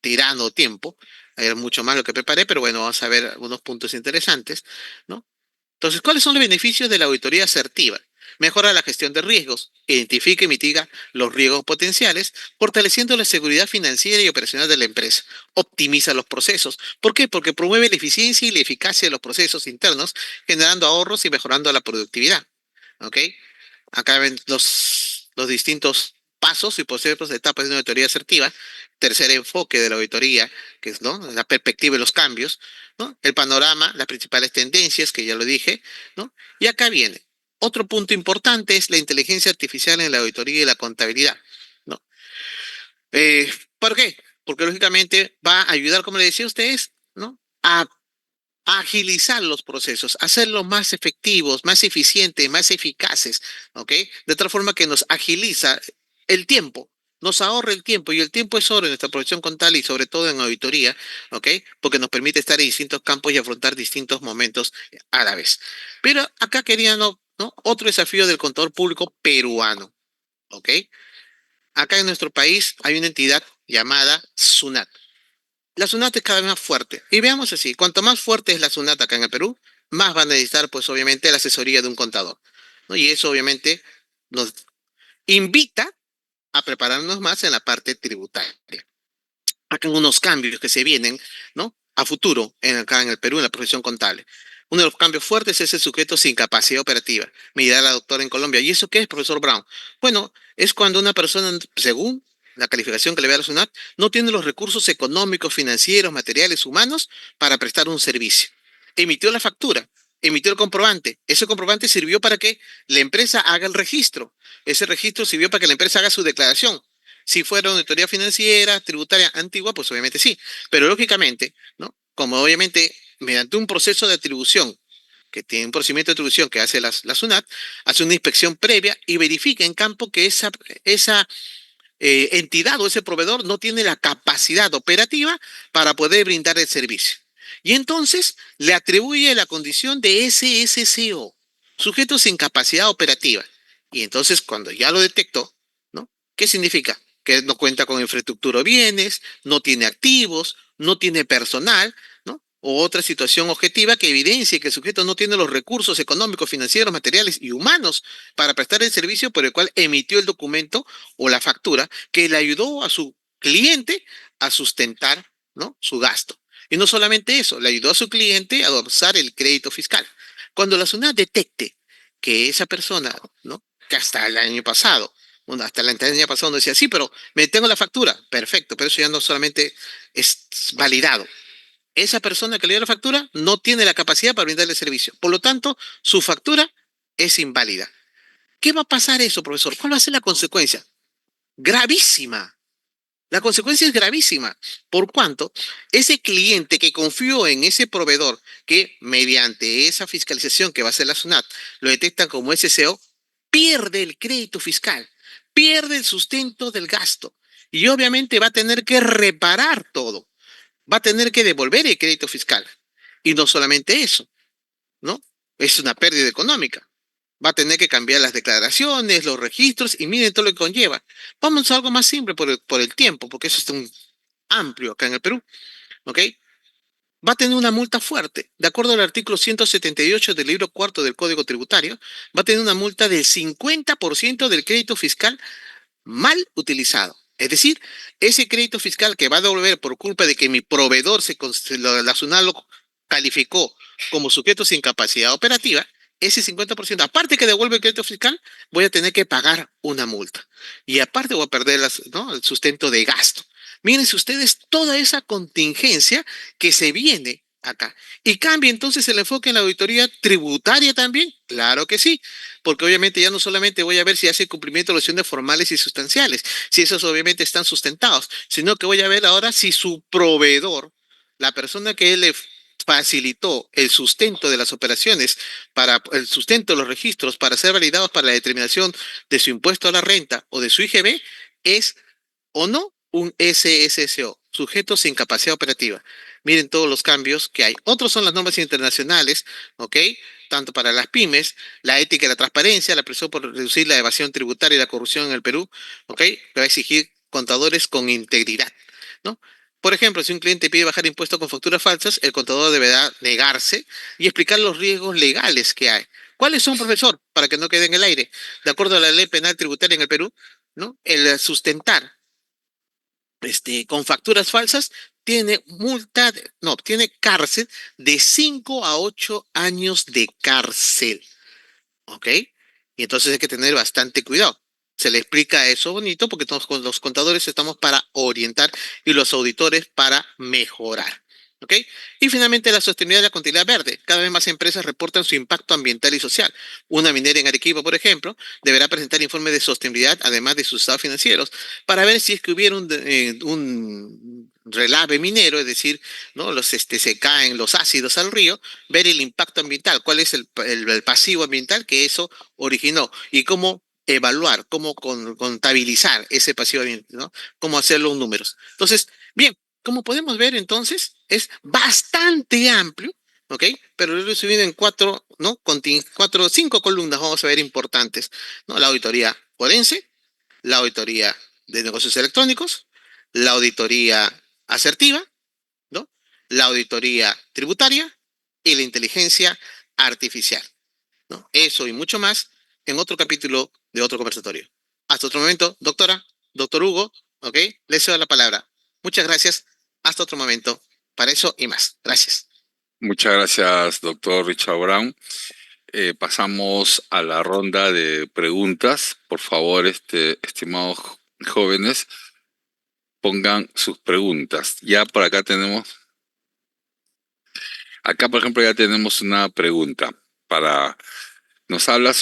tirando tiempo, hay mucho más lo que preparé, pero bueno, vamos a ver algunos puntos interesantes, ¿no? Entonces, ¿cuáles son los beneficios de la auditoría asertiva? Mejora la gestión de riesgos, identifica y mitiga los riesgos potenciales, fortaleciendo la seguridad financiera y operacional de la empresa. Optimiza los procesos. ¿Por qué? Porque promueve la eficiencia y la eficacia de los procesos internos, generando ahorros y mejorando la productividad. ¿Ok? Acá ven los distintos pasos y posibles etapas de una auditoría asertiva. Tercer enfoque de la auditoría, que es, ¿no?, la perspectiva y los cambios, ¿no? El panorama, las principales tendencias, que ya lo dije, ¿no? Y acá viene. Otro punto importante es la inteligencia artificial en la auditoría y la contabilidad, ¿no? ¿Por qué? Porque lógicamente va a ayudar, como le decía a ustedes, ¿no?, a agilizar los procesos, hacerlos más efectivos, más eficientes, más eficaces, ¿ok? De tal forma que nos agiliza el tiempo, nos ahorra el tiempo, y el tiempo es oro en nuestra profesión contable y sobre todo en auditoría, ¿ok? Porque nos permite estar en distintos campos y afrontar distintos momentos a la vez. Pero acá quería, ¿no? Otro desafío del contador público peruano, ¿ok? Acá en nuestro país hay una entidad llamada SUNAT. La SUNAT es cada vez más fuerte. Y veamos así, cuanto más fuerte es la SUNAT acá en el Perú, más van a necesitar, pues obviamente, la asesoría de un contador, ¿no? Y eso obviamente nos invita a prepararnos más en la parte tributaria. Acá en unos cambios que se vienen, ¿no?, a futuro acá en el Perú, en la profesión contable. Uno de los cambios fuertes es el sujeto sin capacidad operativa. Me dirá la doctora en Colombia, ¿y eso qué es, profesor Brown? Bueno, es cuando una persona, según la calificación que le ve a la SUNAT, no tiene los recursos económicos, financieros, materiales, humanos para prestar un servicio. Emitió la factura, emitió el comprobante. Ese comprobante sirvió para que la empresa haga el registro. Ese registro sirvió para que la empresa haga su declaración. Si fuera una auditoría financiera, tributaria antigua, pues obviamente sí. Pero lógicamente, ¿no?, como obviamente mediante un proceso de atribución, que tiene un procedimiento de atribución que hace la SUNAT, hace una inspección previa y verifica en campo que esa entidad o ese proveedor no tiene la capacidad operativa para poder brindar el servicio. Y entonces le atribuye la condición de SSCO, sujeto sin capacidad operativa. Y entonces cuando ya lo detectó, ¿no?, ¿qué significa? Que no cuenta con infraestructura o bienes, no tiene activos, no tiene personal, ¿no?, o otra situación objetiva que evidencie que el sujeto no tiene los recursos económicos, financieros, materiales y humanos para prestar el servicio por el cual emitió el documento o la factura que le ayudó a su cliente a sustentar, ¿no?, su gasto. Y no solamente eso, le ayudó a su cliente a adoptar el crédito fiscal. Cuando la SUNAT detecte que esa persona, ¿no?, que hasta el año pasado, bueno, hasta el año pasado no decía, sí, pero me tengo la factura, perfecto, pero eso ya no solamente es validado. Esa persona que le dio la factura no tiene la capacidad para brindarle el servicio. Por lo tanto, su factura es inválida. ¿Qué va a pasar eso, profesor? ¿Cuál va a ser la consecuencia? Gravísima. La consecuencia es gravísima. Por cuanto ese cliente que confió en ese proveedor, que mediante esa fiscalización que va a hacer la SUNAT, lo detecta como SCO, pierde el crédito fiscal, pierde el sustento del gasto y obviamente va a tener que reparar todo, va a tener que devolver el crédito fiscal. Y no solamente eso, ¿no? Es una pérdida económica. Va a tener que cambiar las declaraciones, los registros y miren todo lo que conlleva. Vamos a algo más simple por el tiempo, porque eso es un amplio acá en el Perú, ¿ok? Va a tener una multa fuerte. De acuerdo al artículo 178 del libro cuarto del Código Tributario, va a tener una multa del 50% del crédito fiscal mal utilizado. Es decir, ese crédito fiscal que va a devolver por culpa de que mi proveedor la SUNAT lo calificó como sujeto sin capacidad operativa, ese 50%, aparte que devuelve el crédito fiscal, voy a tener que pagar una multa. Y aparte voy a perder ¿no?, el sustento de gasto. Mírense ustedes toda esa contingencia que se viene acá. ¿Y cambia entonces el enfoque en la auditoría tributaria también? Claro que sí, porque obviamente ya no solamente voy a ver si hace cumplimiento de las acciones formales y sustanciales, si esos obviamente están sustentados, sino que voy a ver ahora si su proveedor, la persona que le facilitó el sustento de las operaciones, para el sustento de los registros para ser validados para la determinación de su impuesto a la renta o de su IGB, es o no un SSCO, sujeto sin capacidad operativa. Miren todos los cambios que hay. Otros son las normas internacionales, ¿ok? Tanto para las pymes, la ética y la transparencia, la presión por reducir la evasión tributaria y la corrupción en el Perú, ¿ok? Que va a exigir contadores con integridad, ¿no? Por ejemplo, si un cliente pide bajar impuestos con facturas falsas, el contador deberá negarse y explicar los riesgos legales que hay. ¿Cuáles son, profesor? Para que no quede en el aire. De acuerdo a la ley penal tributaria en el Perú, ¿no? El sustentar con facturas falsas, tiene multa, no, tiene cárcel de 5 a 8 años de cárcel. ¿Ok? Y entonces hay que tener bastante cuidado. Se le explica eso bonito porque todos los contadores estamos para orientar y los auditores para mejorar. ¿Ok? Y finalmente la sostenibilidad de la continuidad verde. Cada vez más empresas reportan su impacto ambiental y social. Una minera en Arequipa, por ejemplo, deberá presentar informes de sostenibilidad, además de sus estados financieros, para ver si es que hubiera un relave minero, es decir, ¿no? Se caen los ácidos al río, ver el impacto ambiental, cuál es el pasivo ambiental que eso originó y cómo evaluar, cómo contabilizar ese pasivo ambiental, ¿no? Cómo hacerlo en números. Entonces, bien, como podemos ver entonces, es bastante amplio, ¿ok? Pero lo he resumido en cuatro, ¿no? Cinco columnas, vamos a ver importantes, ¿no? La auditoría forense, la auditoría de negocios electrónicos, la auditoría asertiva, ¿no? La auditoría tributaria y la inteligencia artificial, ¿no? Eso y mucho más en otro capítulo de otro conversatorio. Hasta otro momento, doctora, doctor Hugo, ¿ok? Les cedo la palabra. Muchas gracias. Hasta otro momento. Para eso y más. Gracias. Muchas gracias, doctor Richard Brown. Pasamos a la ronda de preguntas. Por favor, estimados jóvenes, pongan sus preguntas. Ya por acá por ejemplo, ya tenemos una pregunta nos habla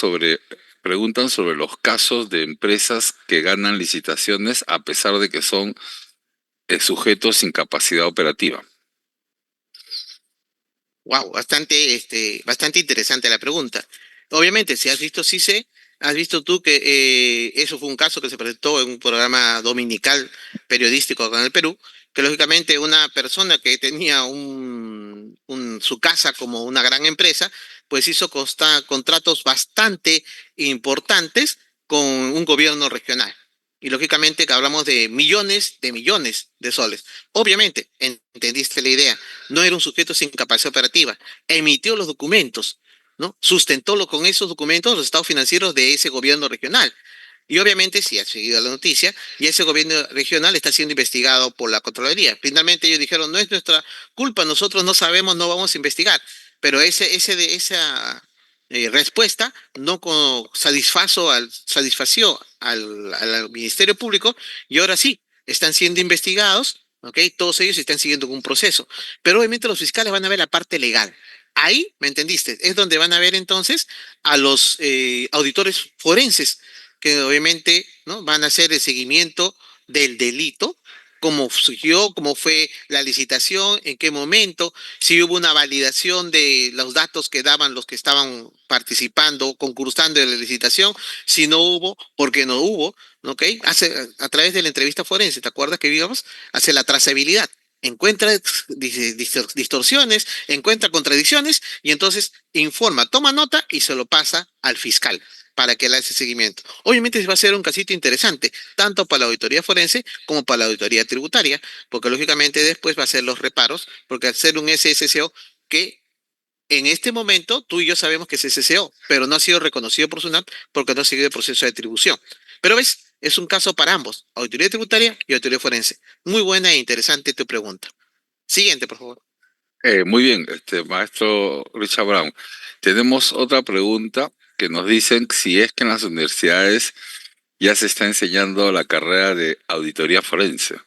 preguntan sobre los casos de empresas que ganan licitaciones a pesar de que son sujetos sin capacidad operativa. Wow, bastante interesante la pregunta. Obviamente, si has visto CICE, has visto tú que eso fue un caso que se presentó en un programa dominical periodístico acá en el Perú, que lógicamente una persona que tenía su casa como una gran empresa, pues hizo contratos bastante importantes con un gobierno regional. Y lógicamente que hablamos de millones de soles. Obviamente, entendiste la idea, no era un sujeto sin capacidad operativa, emitió los documentos, ¿no? Sustentólo con esos documentos los estados financieros de ese gobierno regional. Y obviamente, si has seguido la noticia, y ese gobierno regional está siendo investigado por la Contraloría. Finalmente ellos dijeron, no es nuestra culpa, nosotros no sabemos, no vamos a investigar. Pero esa respuesta no satisfació al Ministerio Público y ahora sí, están siendo investigados, ¿ok? Todos ellos están siguiendo un proceso. Pero obviamente los fiscales van a ver la parte legal. Ahí, ¿me entendiste? Es donde van a ver entonces a los auditores forenses, que obviamente, ¿no? Van a hacer el seguimiento del delito, cómo surgió, cómo fue la licitación, en qué momento, si hubo una validación de los datos que daban los que estaban participando, concursando en la licitación, si no hubo, por qué no hubo, ¿ok? A través de la entrevista forense, ¿te acuerdas que vimos? Hace la trazabilidad. Encuentra distorsiones, encuentra contradicciones y entonces informa, toma nota y se lo pasa al fiscal para que le haga ese seguimiento. Obviamente va a ser un casito interesante, tanto para la auditoría forense como para la auditoría tributaria, porque lógicamente después va a ser los reparos, porque al ser un SSCO que en este momento tú y yo sabemos que es SSCO, pero no ha sido reconocido por SUNAT porque no ha seguido el proceso de atribución. Pero ves, es un caso para ambos, auditoría tributaria y auditoría forense. Muy buena e interesante tu pregunta. Siguiente, por favor. Muy bien, maestro Richard Brown. Tenemos otra pregunta que nos dicen si es que en las universidades Ya se está enseñando la carrera de auditoría forense.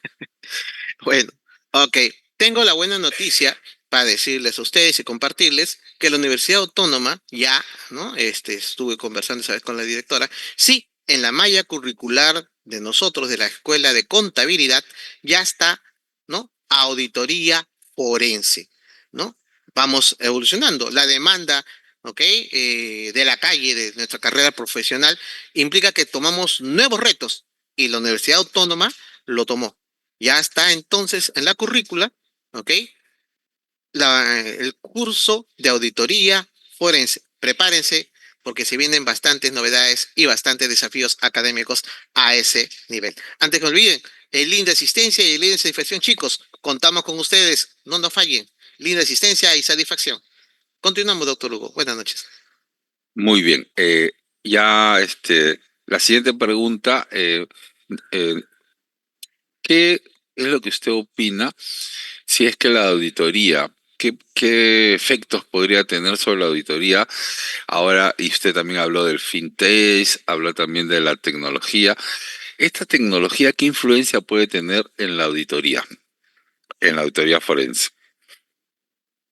Bueno, ok. Tengo la buena noticia para decirles a ustedes y compartirles que la Universidad Autónoma ya, ¿no? Estuve conversando esa vez con la directora. Sí, en la malla curricular de nosotros, de la Escuela de Contabilidad, ya está, ¿no? Auditoría forense, ¿no? Vamos evolucionando. La demanda, ¿ok? De la calle, de nuestra carrera profesional, implica que tomamos nuevos retos y la Universidad Autónoma lo tomó. Ya está entonces en la currícula, ¿ok? El curso de auditoría forense. Prepárense porque se vienen bastantes novedades y bastantes desafíos académicos a ese nivel. Antes que olviden, el link de asistencia y el link de satisfacción, chicos, contamos con ustedes, no nos fallen. Link de asistencia y satisfacción. Continuamos, doctor Hugo. Buenas noches. Muy bien. Ya la siguiente pregunta, eh, ¿qué es lo que usted opina si es que la auditoría, qué efectos podría tener sobre la auditoría? Ahora, y usted también habló del fintech, habló también de la tecnología. ¿Esta tecnología qué influencia puede tener en la auditoría forense?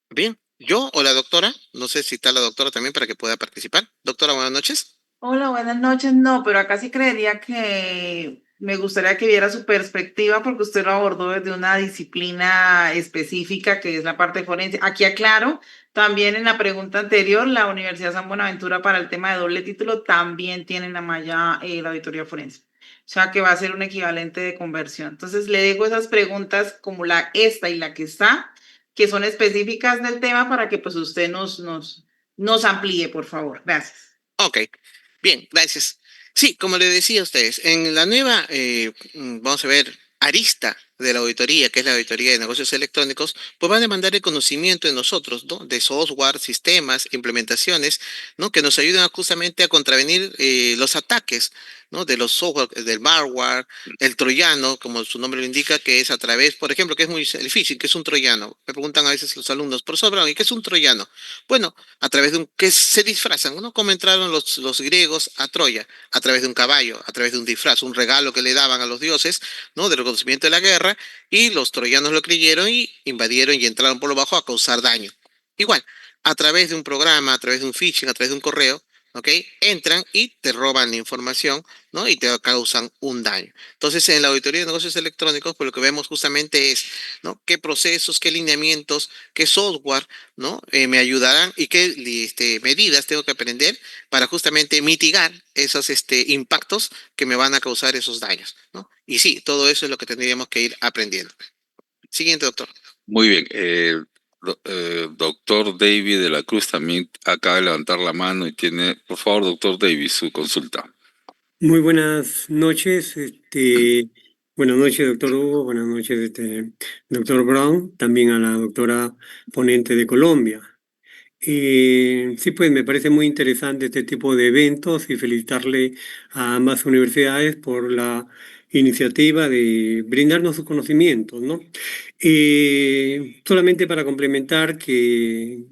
Bien, yo o la doctora, no sé si está la doctora también para que pueda participar. Doctora, buenas noches. Hola, buenas noches. No, pero acá sí creería que me gustaría que viera su perspectiva porque usted lo abordó desde una disciplina específica que es la parte forense. Aquí aclaro, también en la pregunta anterior, la Universidad San Buenaventura para el tema de doble título también tiene en la malla la auditoría forense. O sea que va a ser un equivalente de conversión. Entonces le dejo esas preguntas como la esta y la que está, que son específicas del tema para que pues usted nos amplíe, por favor. Gracias. Ok, bien, gracias. Sí, como le decía a ustedes, en la nueva, vamos a ver, arista de la auditoría, que es la auditoría de negocios electrónicos, pues va a demandar el conocimiento de nosotros, ¿no? De software, sistemas, implementaciones, ¿no? Que nos ayuden justamente a contravenir los ataques, ¿no? De los software, del malware, el troyano, como su nombre lo indica, que es a través, por ejemplo, que es muy difícil, que es un troyano. Me preguntan a veces los alumnos, profesor Brown, ¿y qué es un troyano? Bueno, a través de que se disfrazan, ¿no? Como entraron los griegos a Troya, a través de un caballo, a través de un disfraz, un regalo que le daban a los dioses, ¿no? De reconocimiento de la guerra, y los troyanos lo creyeron y invadieron y entraron por lo bajo a causar daño. Igual, a través de un programa, a través de un phishing, a través de un correo, ¿ok? Entran y te roban la información, ¿no? Y te causan un daño. Entonces, en la auditoría de negocios electrónicos, pues lo que vemos justamente es, ¿no? ¿Qué procesos, qué lineamientos, qué software, ¿no? Me ayudarán y qué medidas tengo que aprender para justamente mitigar esos impactos que me van a causar esos daños, ¿no? Y sí, todo eso es lo que tendríamos que ir aprendiendo. Siguiente, doctor. Muy bien. Doctor David de la Cruz también acaba de levantar la mano y tiene, por favor, doctor David, su consulta. Muy buenas noches, buenas noches, doctor Hugo, buenas noches, doctor Brown, también a la doctora ponente de Colombia. Sí, pues me parece muy interesante este tipo de eventos y felicitarle a ambas universidades por la iniciativa de brindarnos sus conocimientos, ¿no? Solamente para complementar que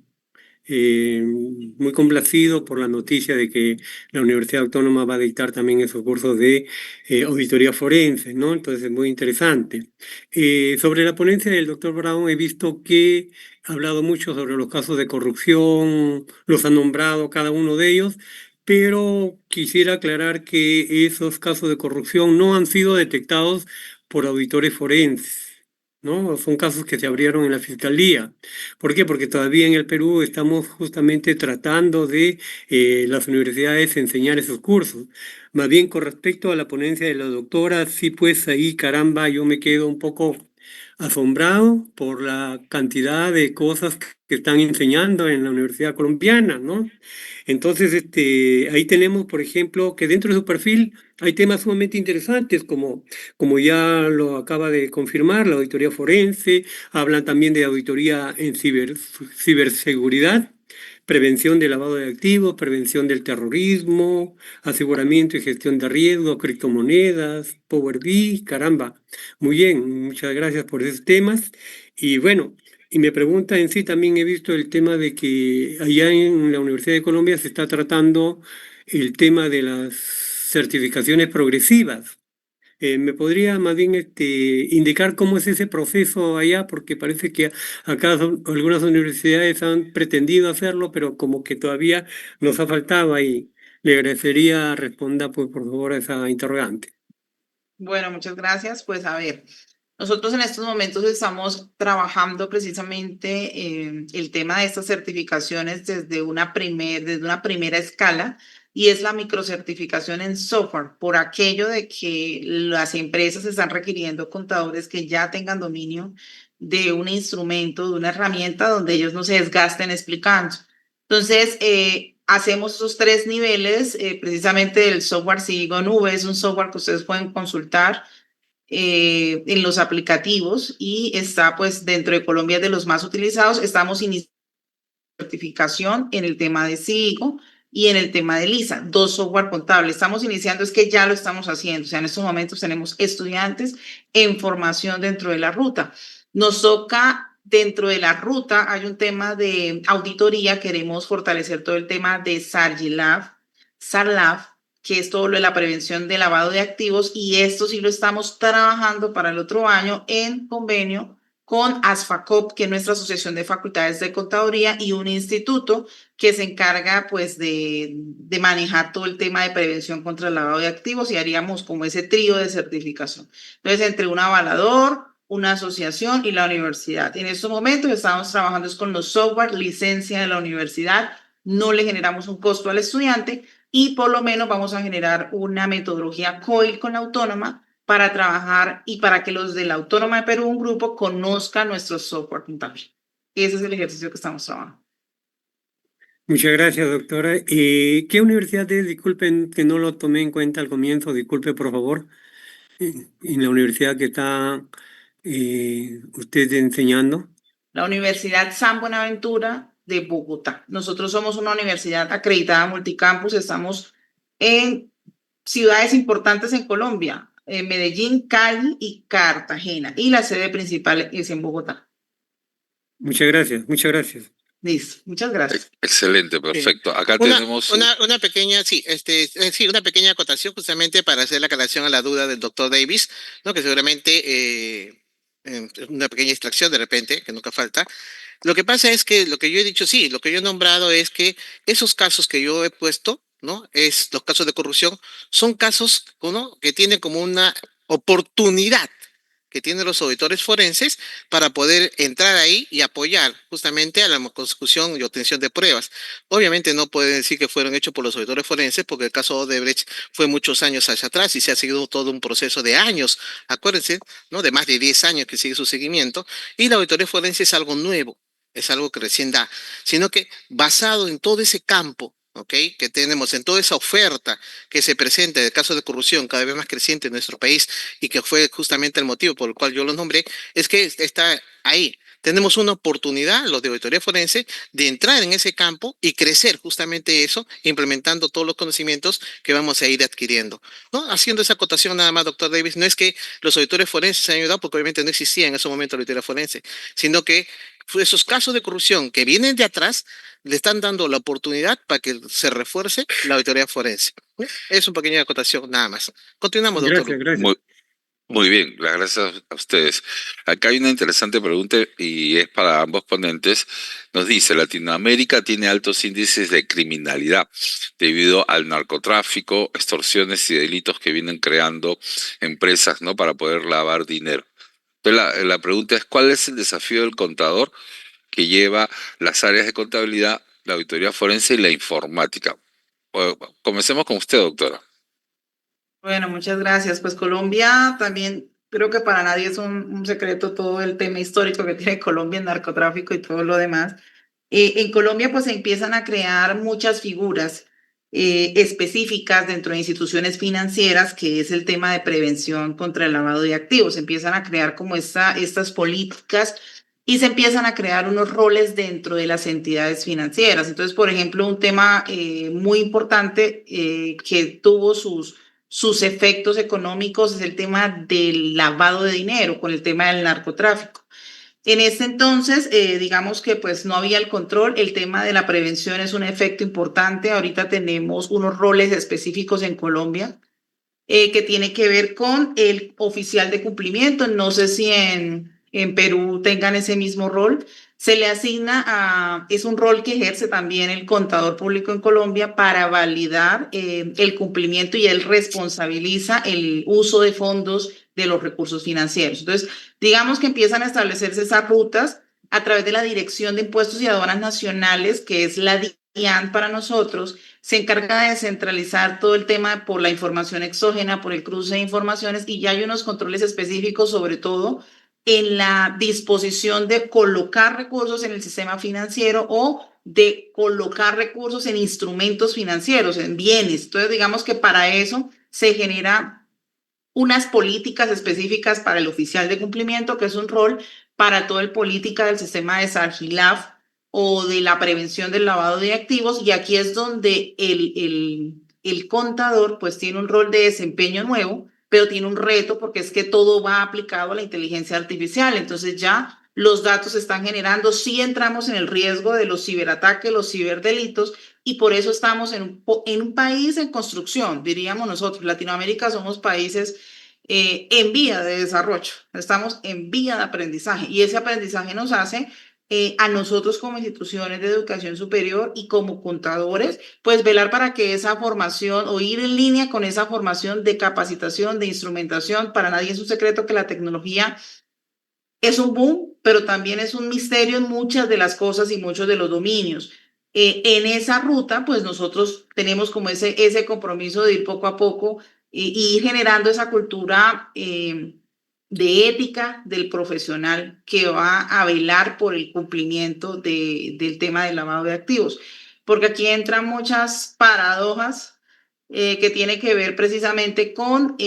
muy complacido por la noticia de que la Universidad Autónoma va a dictar también esos cursos de auditoría forense, ¿no? Entonces es muy interesante. Sobre la ponencia del doctor Brown he visto que ha hablado mucho sobre los casos de corrupción, los ha nombrado cada uno de ellos, pero quisiera aclarar que esos casos de corrupción no han sido detectados por auditores forenses. ¿No? Son casos que se abrieron en la fiscalía. ¿Por qué? Porque todavía en el Perú estamos justamente tratando de las universidades enseñar esos cursos. Más bien con respecto a la ponencia de la doctora, sí pues ahí caramba, yo me quedo un poco asombrado por la cantidad de cosas que están enseñando en la Universidad Colombiana, ¿no? Entonces, ahí tenemos, por ejemplo, que dentro de su perfil hay temas sumamente interesantes, como ya lo acaba de confirmar, la auditoría forense, hablan también de auditoría en ciberseguridad, prevención del lavado de activos, prevención del terrorismo, aseguramiento y gestión de riesgo, criptomonedas, Power BI, caramba. Muy bien, muchas gracias por esos temas. Y bueno, y me pregunta en sí, también he visto el tema de que allá en la Universidad de Colombia se está tratando el tema de las certificaciones progresivas. ¿Me podría más bien indicar cómo es ese proceso allá? Porque parece que acá algunas universidades han pretendido hacerlo, pero como que todavía nos ha faltado y le agradecería responda pues, por favor a esa interrogante. Bueno, muchas gracias. Pues a ver, nosotros en estos momentos estamos trabajando precisamente el tema de estas certificaciones desde una primera escala y es la microcertificación en software, por aquello de que las empresas están requiriendo contadores que ya tengan dominio de un instrumento, de una herramienta donde ellos no se desgasten explicando. Entonces, hacemos esos tres niveles, precisamente el software Código Nube es un software que ustedes pueden consultar en los aplicativos y está pues dentro de Colombia de los más utilizados. Estamos iniciando certificación en el tema de CIGO y en el tema de LISA, dos software contables. Estamos iniciando, es que ya lo estamos haciendo. O sea, en estos momentos tenemos estudiantes en formación dentro de la ruta. Nos toca, dentro de la ruta, hay un tema de auditoría. Queremos fortalecer todo el tema de SARLAB, que es todo lo de la prevención de lavado de activos. Y esto sí lo estamos trabajando para el otro año en convenio con ASFACOP, que es nuestra Asociación de Facultades de Contaduría, y un instituto que se encarga pues de manejar todo el tema de prevención contra el lavado de activos y haríamos como ese trío de certificación. Entonces, entre un avalador, una asociación y la universidad. En estos momentos estamos trabajando es con los software, licencia de la universidad, no le generamos un costo al estudiante y por lo menos vamos a generar una metodología COIL con la autónoma para trabajar y para que los de la Autónoma de Perú, un grupo, conozcan nuestro software contable. Ese es el ejercicio que estamos trabajando. Muchas gracias, doctora. ¿Qué universidad es? Disculpen que no lo tomé en cuenta al comienzo, disculpe por favor. En la universidad que está usted enseñando. La Universidad San Buenaventura de Bogotá. Nosotros somos una universidad acreditada multicampus, estamos en ciudades importantes en Colombia, Medellín, Cali y Cartagena, y la sede principal es en Bogotá. Muchas gracias, muchas gracias. Listo, muchas gracias. Excelente, perfecto. Acá Una, tenemos... una pequeña, sí, sí, una pequeña acotación justamente para hacer la aclaración a la duda del doctor Davis, ¿no? Que seguramente una pequeña extracción de repente, que nunca falta. Lo que pasa es que lo que yo he dicho, sí, lo que yo he nombrado es que esos casos que yo he puesto, ¿no? Es los casos de corrupción, son casos, ¿no? Que tienen como una oportunidad que tienen los auditores forenses para poder entrar ahí y apoyar justamente a la consecución y obtención de pruebas. Obviamente no pueden decir que fueron hechos por los auditores forenses porque el caso Odebrecht fue muchos años hacia atrás y se ha seguido todo un proceso de años, acuérdense, ¿no? De más de 10 años que sigue su seguimiento y la auditoría forense es algo nuevo, es algo que recién da, sino que basado en todo ese campo, ¿ok? Que tenemos en toda esa oferta que se presenta del caso de corrupción cada vez más creciente en nuestro país y que fue justamente el motivo por el cual yo lo nombré, es que está ahí. Tenemos una oportunidad, los de auditoría forense, de entrar en ese campo y crecer justamente eso, implementando todos los conocimientos que vamos a ir adquiriendo, ¿no? Haciendo esa acotación nada más, doctor Davis, no es que los auditores forenses se han ayudado porque obviamente no existía en ese momento la auditoría forense, sino que esos casos de corrupción que vienen de atrás le están dando la oportunidad para que se refuerce la auditoría forense. Es una pequeña acotación nada más. Continuamos, doctor. Gracias, gracias. Muy bien, las gracias a ustedes. Acá hay una interesante pregunta y es para ambos ponentes. Nos dice, Latinoamérica tiene altos índices de criminalidad debido al narcotráfico, extorsiones y delitos que vienen creando empresas, ¿no? Para poder lavar dinero. Entonces la pregunta es, ¿cuál es el desafío del contador que lleva las áreas de contabilidad, la auditoría forense y la informática? Comencemos con usted, doctora. Bueno, muchas gracias. Pues Colombia también, creo que para nadie es un secreto todo el tema histórico que tiene Colombia en narcotráfico y todo lo demás. En Colombia pues se empiezan a crear muchas figuras específicas dentro de instituciones financieras, que es el tema de prevención contra el lavado de activos. Se empiezan a crear como estas políticas y se empiezan a crear unos roles dentro de las entidades financieras. Entonces, por ejemplo, un tema muy importante que tuvo sus efectos económicos es el tema del lavado de dinero con el tema del narcotráfico. En este entonces, digamos que pues no había el control, el tema de la prevención es un efecto importante. Ahorita tenemos unos roles específicos en Colombia que tiene que ver con el oficial de cumplimiento. No sé si en Perú tengan ese mismo rol. Se le asigna es un rol que ejerce también el contador público en Colombia para validar el cumplimiento y él responsabiliza el uso de fondos de los recursos financieros. Entonces, digamos que empiezan a establecerse esas rutas a través de la Dirección de Impuestos y Aduanas Nacionales, que es la DIAN para nosotros, se encarga de centralizar todo el tema por la información exógena, por el cruce de informaciones y ya hay unos controles específicos, sobre todo en la disposición de colocar recursos en el sistema financiero o de colocar recursos en instrumentos financieros, en bienes. Entonces, digamos que para eso se genera unas políticas específicas para el oficial de cumplimiento, que es un rol para todo el política del sistema de SARGILAF o de la prevención del lavado de activos, y aquí es donde el contador pues tiene un rol de desempeño nuevo, pero tiene un reto porque es que todo va aplicado a la inteligencia artificial, entonces ya los datos se están generando, sí entramos en el riesgo de los ciberataques, los ciberdelitos, y por eso estamos en un país en construcción, diríamos nosotros. Latinoamérica somos países en vía de desarrollo, estamos en vía de aprendizaje y ese aprendizaje nos hace a nosotros como instituciones de educación superior y como contadores, pues velar para que esa formación o ir en línea con esa formación de capacitación, de instrumentación. Para nadie es un secreto que la tecnología es un boom, pero también es un misterio en muchas de las cosas y muchos de los dominios. En esa ruta, pues nosotros tenemos como ese compromiso de ir poco a poco y ir generando esa cultura de ética del profesional que va a velar por el cumplimiento del tema del lavado de activos. Porque aquí entran muchas paradojas que tienen que ver precisamente con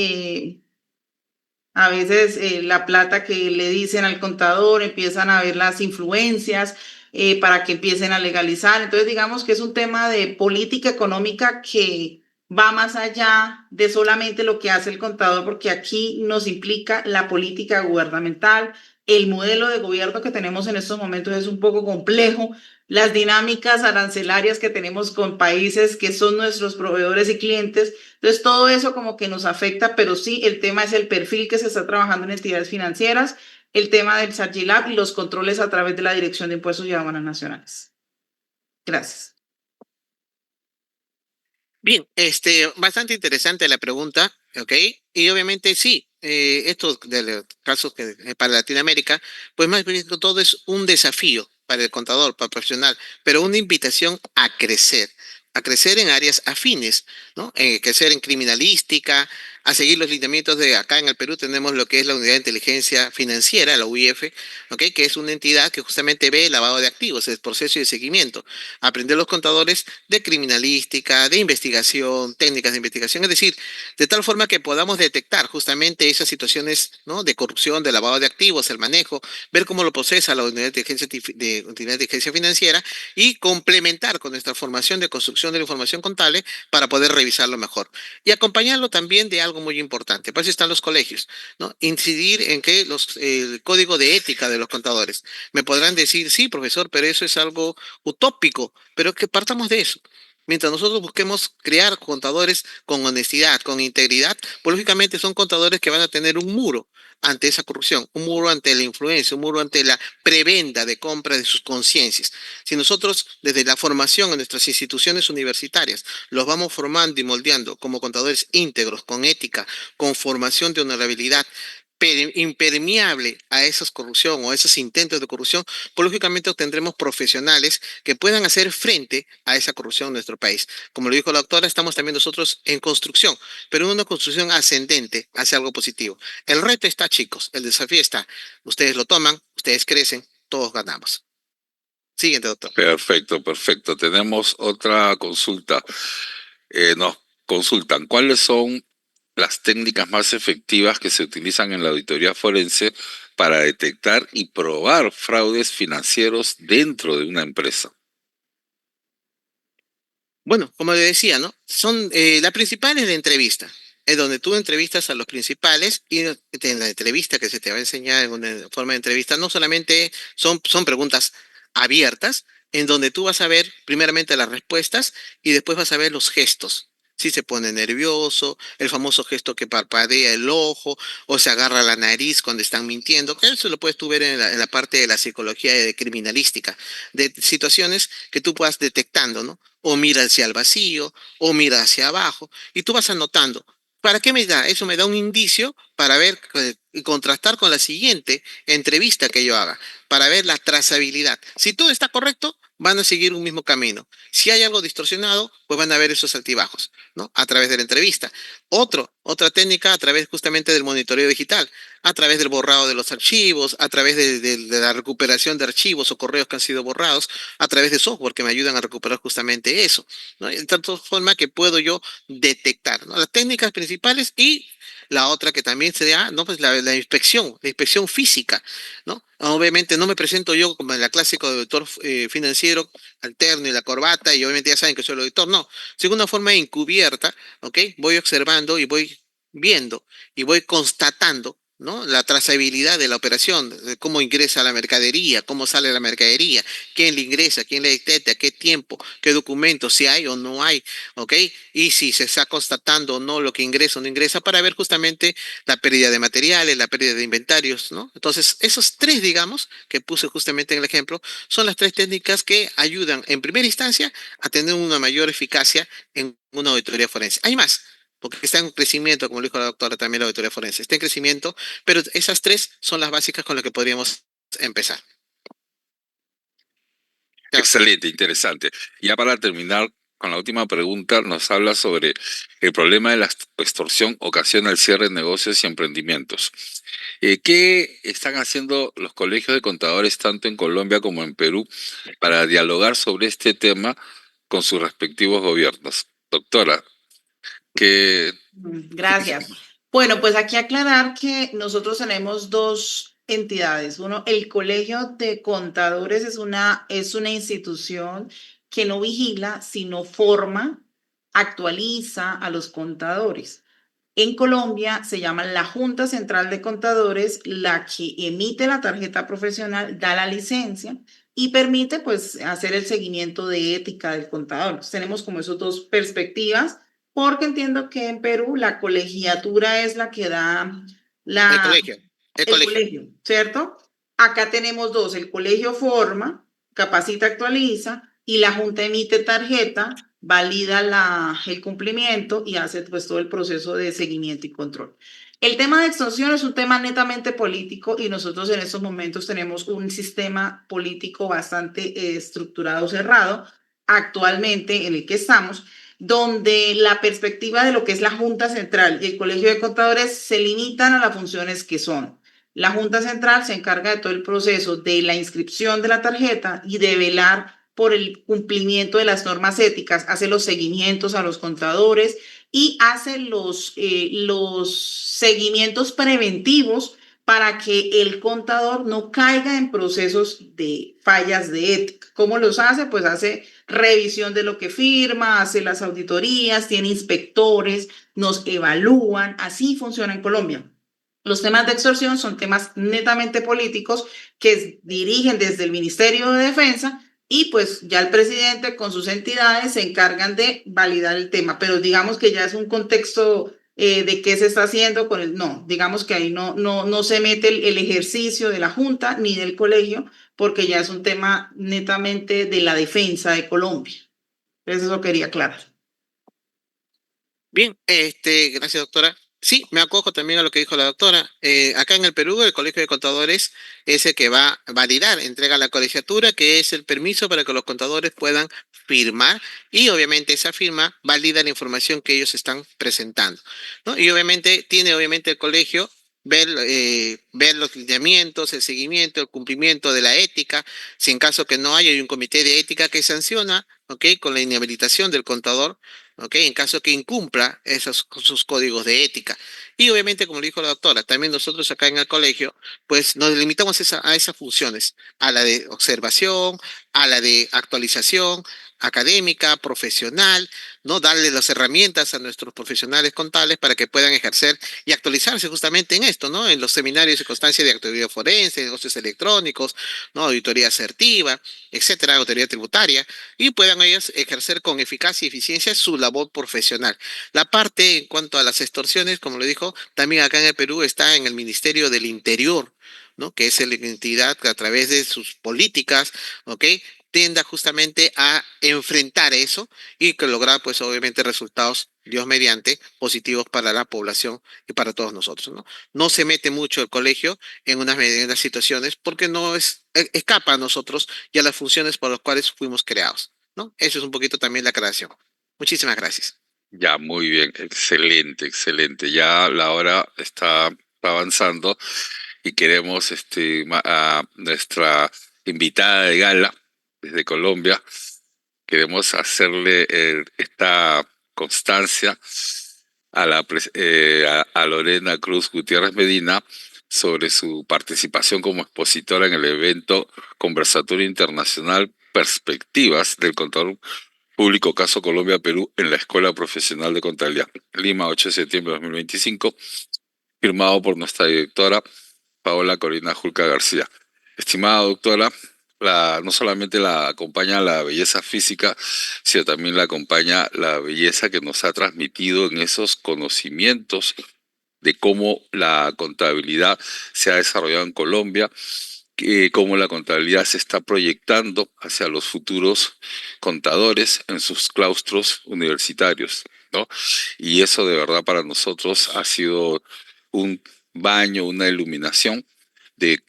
a veces la plata que le dicen al contador, empiezan a ver las influencias para que empiecen a legalizar. Entonces, digamos que es un tema de política económica que va más allá de solamente lo que hace el contador, porque aquí nos implica la política gubernamental. El modelo de gobierno que tenemos en estos momentos es un poco complejo. Las dinámicas arancelarias que tenemos con países que son nuestros proveedores y clientes, entonces, todo eso como que nos afecta, pero sí, el tema es el perfil que se está trabajando en entidades financieras, el tema del SARGILAB y los controles a través de la Dirección de Impuestos y Aduanas Nacionales. Gracias. Bien, bastante interesante la pregunta, ¿ok? Y obviamente sí, estos de los casos que para Latinoamérica, pues más bien que todo es un desafío para el contador, para el profesional, pero una invitación a crecer en áreas afines, ¿no? Crecer en criminalística, a seguir los lineamientos de acá en el Perú tenemos lo que es la Unidad de Inteligencia Financiera, la UIF, ¿ok? Que es una entidad que justamente ve el lavado de activos, el proceso de seguimiento, aprender los contadores de criminalística, de investigación, técnicas de investigación, es decir, de tal forma que podamos detectar justamente esas situaciones, ¿no? De corrupción, de lavado de activos, el manejo, ver cómo lo procesa la unidad de inteligencia financiera y complementar con nuestra formación de construcción de la información contable para poder revisarlo mejor. Y acompañarlo también de algo muy importante, para eso están los colegios, ¿no? Incidir en que el código de ética de los contadores. Me podrán decir, sí, profesor, pero eso es algo utópico, pero que partamos de eso. Mientras nosotros busquemos crear contadores con honestidad, con integridad, pues lógicamente son contadores que van a tener un muro ante esa corrupción, un muro ante la influencia, un muro ante la prebenda de compra de sus conciencias. Si nosotros desde la formación en nuestras instituciones universitarias los vamos formando y moldeando como contadores íntegros, con ética, con formación de honorabilidad, impermeable a esa corrupción o a esos intentos de corrupción, pues lógicamente obtendremos profesionales que puedan hacer frente a esa corrupción en nuestro país. Como lo dijo la doctora, estamos también nosotros en construcción, pero en una construcción ascendente hacia algo positivo. El reto está, chicos, el desafío está. Ustedes lo toman, ustedes crecen, todos ganamos. Siguiente, doctor. Perfecto, perfecto. Tenemos otra consulta. Nos consultan, ¿cuáles son las técnicas más efectivas que se utilizan en la auditoría forense para detectar y probar fraudes financieros dentro de una empresa? Bueno, como le decía, ¿no? Son, la principal es la entrevista. en donde tú entrevistas a los principales y en la entrevista que se te va a enseñar en una forma de entrevista, no solamente son preguntas abiertas, en donde tú vas a ver primeramente las respuestas y después vas a ver los gestos. Si se pone nervioso, el famoso gesto que parpadea el ojo o se agarra la nariz cuando están mintiendo, que eso lo puedes tú ver en la parte de la psicología y de criminalística, de situaciones que tú puedas detectando, ¿no? O mira hacia el vacío, o mira hacia abajo, y tú vas anotando. ¿Para qué me da? Eso me da un indicio para ver y contrastar con la siguiente entrevista que yo haga, para ver la trazabilidad. Si todo está correcto, van a seguir un mismo camino. Si hay algo distorsionado, pues van a ver esos altibajos, ¿no? A través de la entrevista. Otra técnica a través justamente del monitoreo digital, a través del borrado de los archivos, a través de la recuperación de archivos o correos que han sido borrados, a través de software que me ayudan a recuperar justamente eso, ¿no? De tal forma que puedo yo detectar, ¿no? Las técnicas principales y la otra que también se da, ¿no? Pues la inspección física, ¿no? Obviamente no me presento yo como en la clásica de auditor financiero, alterno y la corbata, y obviamente ya saben que soy el auditor, no, sino una forma encubierta, ¿ok? Voy observando y voy viendo y voy constatando, ¿no? La trazabilidad de la operación, de cómo ingresa la mercadería, cómo sale la mercadería, quién le ingresa, quién le detecta, qué tiempo, qué documentos, si hay o no hay, ¿ok? Y si se está constatando o no lo que ingresa o no ingresa para ver justamente la pérdida de materiales, la pérdida de inventarios, ¿no? Entonces, esos tres, digamos, que puse justamente en el ejemplo, son las tres técnicas que ayudan en primera instancia a tener una mayor eficacia en una auditoría forense. Hay más, porque está en crecimiento, como lo dijo la doctora también la auditoría forense, está en crecimiento, pero esas tres son las básicas con las que podríamos empezar. Claro. Excelente, interesante. Ya para terminar con la última pregunta, nos habla sobre el problema de la extorsión ocasiona el cierre de negocios y emprendimientos. ¿Qué están haciendo los colegios de contadores tanto en Colombia como en Perú para dialogar sobre este tema con sus respectivos gobiernos? Doctora, ¿qué? Gracias. Bueno, pues aquí aclarar que nosotros tenemos dos entidades. Uno, el Colegio de Contadores es una institución que no vigila, sino forma, actualiza a los contadores. En Colombia se llama la Junta Central de Contadores, la que emite la tarjeta profesional, da la licencia y permite pues hacer el seguimiento de ética del contador. Entonces, tenemos como esas dos perspectivas, porque entiendo que en Perú la colegiatura es la que da El la, colegio, el el colegio. colegio, ¿cierto? Acá tenemos dos, el colegio forma, capacita, actualiza y la Junta emite tarjeta, valida el cumplimiento y hace pues todo el proceso de seguimiento y control. El tema de extorsión es un tema netamente político y nosotros en estos momentos tenemos un sistema político bastante estructurado, cerrado, actualmente en el que estamos, donde la perspectiva de lo que es la Junta Central y el Colegio de Contadores se limitan a las funciones que son. La Junta Central se encarga de todo el proceso de la inscripción de la tarjeta y de velar por el cumplimiento de las normas éticas, hace los seguimientos a los contadores y hace los seguimientos preventivos para que el contador no caiga en procesos de fallas de ética. ¿Cómo los hace? Pues hace revisión de lo que firma, hace las auditorías, tiene inspectores, nos evalúan, así funciona en Colombia. Los temas de extorsión son temas netamente políticos que dirigen desde el Ministerio de Defensa y pues ya el presidente con sus entidades se encargan de validar el tema, pero digamos que ya es un contexto de qué se está haciendo con el, no, digamos que ahí no se mete el ejercicio de la Junta ni del colegio, porque ya es un tema netamente de la defensa de Colombia. Eso quería aclarar. Bien, gracias, doctora. Sí, me acojo también a lo que dijo la doctora. Acá en el Perú, el Colegio de Contadores es el que va a validar, entrega la colegiatura, que es el permiso para que los contadores puedan firmar y obviamente esa firma valida la información que ellos están presentando, ¿no? Y obviamente tiene obviamente el colegio ver los lineamientos, el seguimiento, el cumplimiento de la ética. Si en caso que no haya, hay un comité de ética que sanciona, ¿ok? Con la inhabilitación del contador, ¿ok? En caso que incumpla sus códigos de ética. Y obviamente, como le dijo la doctora, también nosotros acá en el colegio, pues nos limitamos a esas funciones, a la de observación, a la de actualización académica, profesional, ¿no? Darle las herramientas a nuestros profesionales contables para que puedan ejercer y actualizarse justamente en esto, ¿no? En los seminarios y constancia de auditoría forense, negocios electrónicos, ¿no? Auditoría asertiva, etcétera, auditoría tributaria, y puedan ellos ejercer con eficacia y eficiencia su labor profesional. La parte en cuanto a las extorsiones, como le dijo, también acá en el Perú está en el Ministerio del Interior, ¿no? Que es la entidad que a través de sus políticas, ¿ok? Tienda justamente a enfrentar eso y que lograr, pues obviamente, resultados, Dios mediante, positivos para la población y para todos nosotros, ¿no? No se mete mucho el colegio en unas situaciones porque no escapa a nosotros y a las funciones por las cuales fuimos creados, ¿no? Eso es un poquito también la creación. Muchísimas gracias. Ya, muy bien, excelente, excelente. Ya la hora está avanzando y queremos a nuestra invitada de gala desde Colombia, queremos hacerle esta constancia a Lorena Cruz Gutiérrez Medina sobre su participación como expositora en el evento Conversatorio Internacional Perspectivas del Contador Público Caso Colombia-Perú en la Escuela Profesional de Contabilidad, Lima, 8 de septiembre de 2025, firmado por nuestra directora Paola Corina Julca García. Estimada doctora, no solamente la acompaña la belleza física, sino también la acompaña la belleza que nos ha transmitido en esos conocimientos de cómo la contabilidad se ha desarrollado en Colombia, cómo la contabilidad se está proyectando hacia los futuros contadores en sus claustros universitarios, ¿no? Y eso de verdad para nosotros ha sido un baño, una iluminación de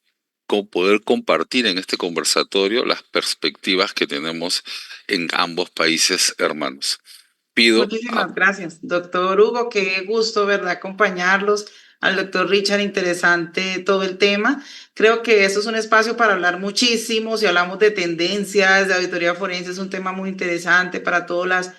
cómo poder compartir en este conversatorio las perspectivas que tenemos en ambos países hermanos. Pido a Muchísimas gracias, doctor Hugo. Qué gusto, ¿verdad? Acompañarlos. Al doctor Richard, interesante todo el tema. Creo que eso es un espacio para hablar muchísimo. Si hablamos de tendencias, de auditoría forense, es un tema muy interesante para todas las,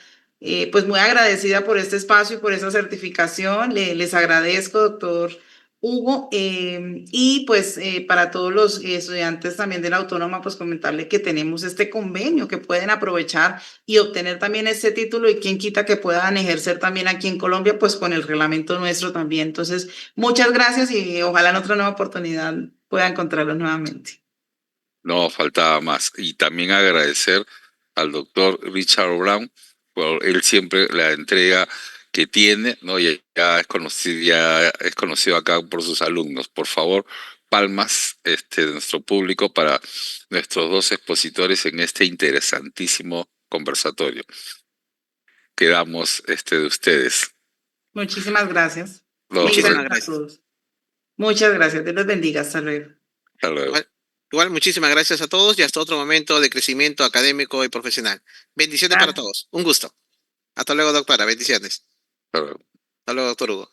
pues muy agradecida por este espacio y por esa certificación. Les agradezco, doctor Hugo. Y pues para todos los estudiantes también de la Autónoma, pues comentarle que tenemos este convenio que pueden aprovechar y obtener también ese título y quien quita que puedan ejercer también aquí en Colombia, pues con el reglamento nuestro también. Entonces, muchas gracias y ojalá en otra nueva oportunidad pueda encontrarlos nuevamente. No, faltaba más. Y también agradecer al doctor Richard Brown por él siempre la entrega que tiene, ¿no? Y ya es conocido acá por sus alumnos. Por favor, palmas de nuestro público para nuestros dos expositores en este interesantísimo conversatorio. Quedamos de ustedes. Muchísimas gracias. Los, Mil Muchísimas gracias a gracias. todos. Muchas gracias. Dios los bendiga. Hasta luego. hasta luego. Igual, muchísimas gracias a todos y hasta otro momento de crecimiento académico y profesional. Bendiciones para Gracias. todos. Un gusto. Hasta luego, doctora. Bendiciones. Hasta luego. Hasta luego, doctor Hugo.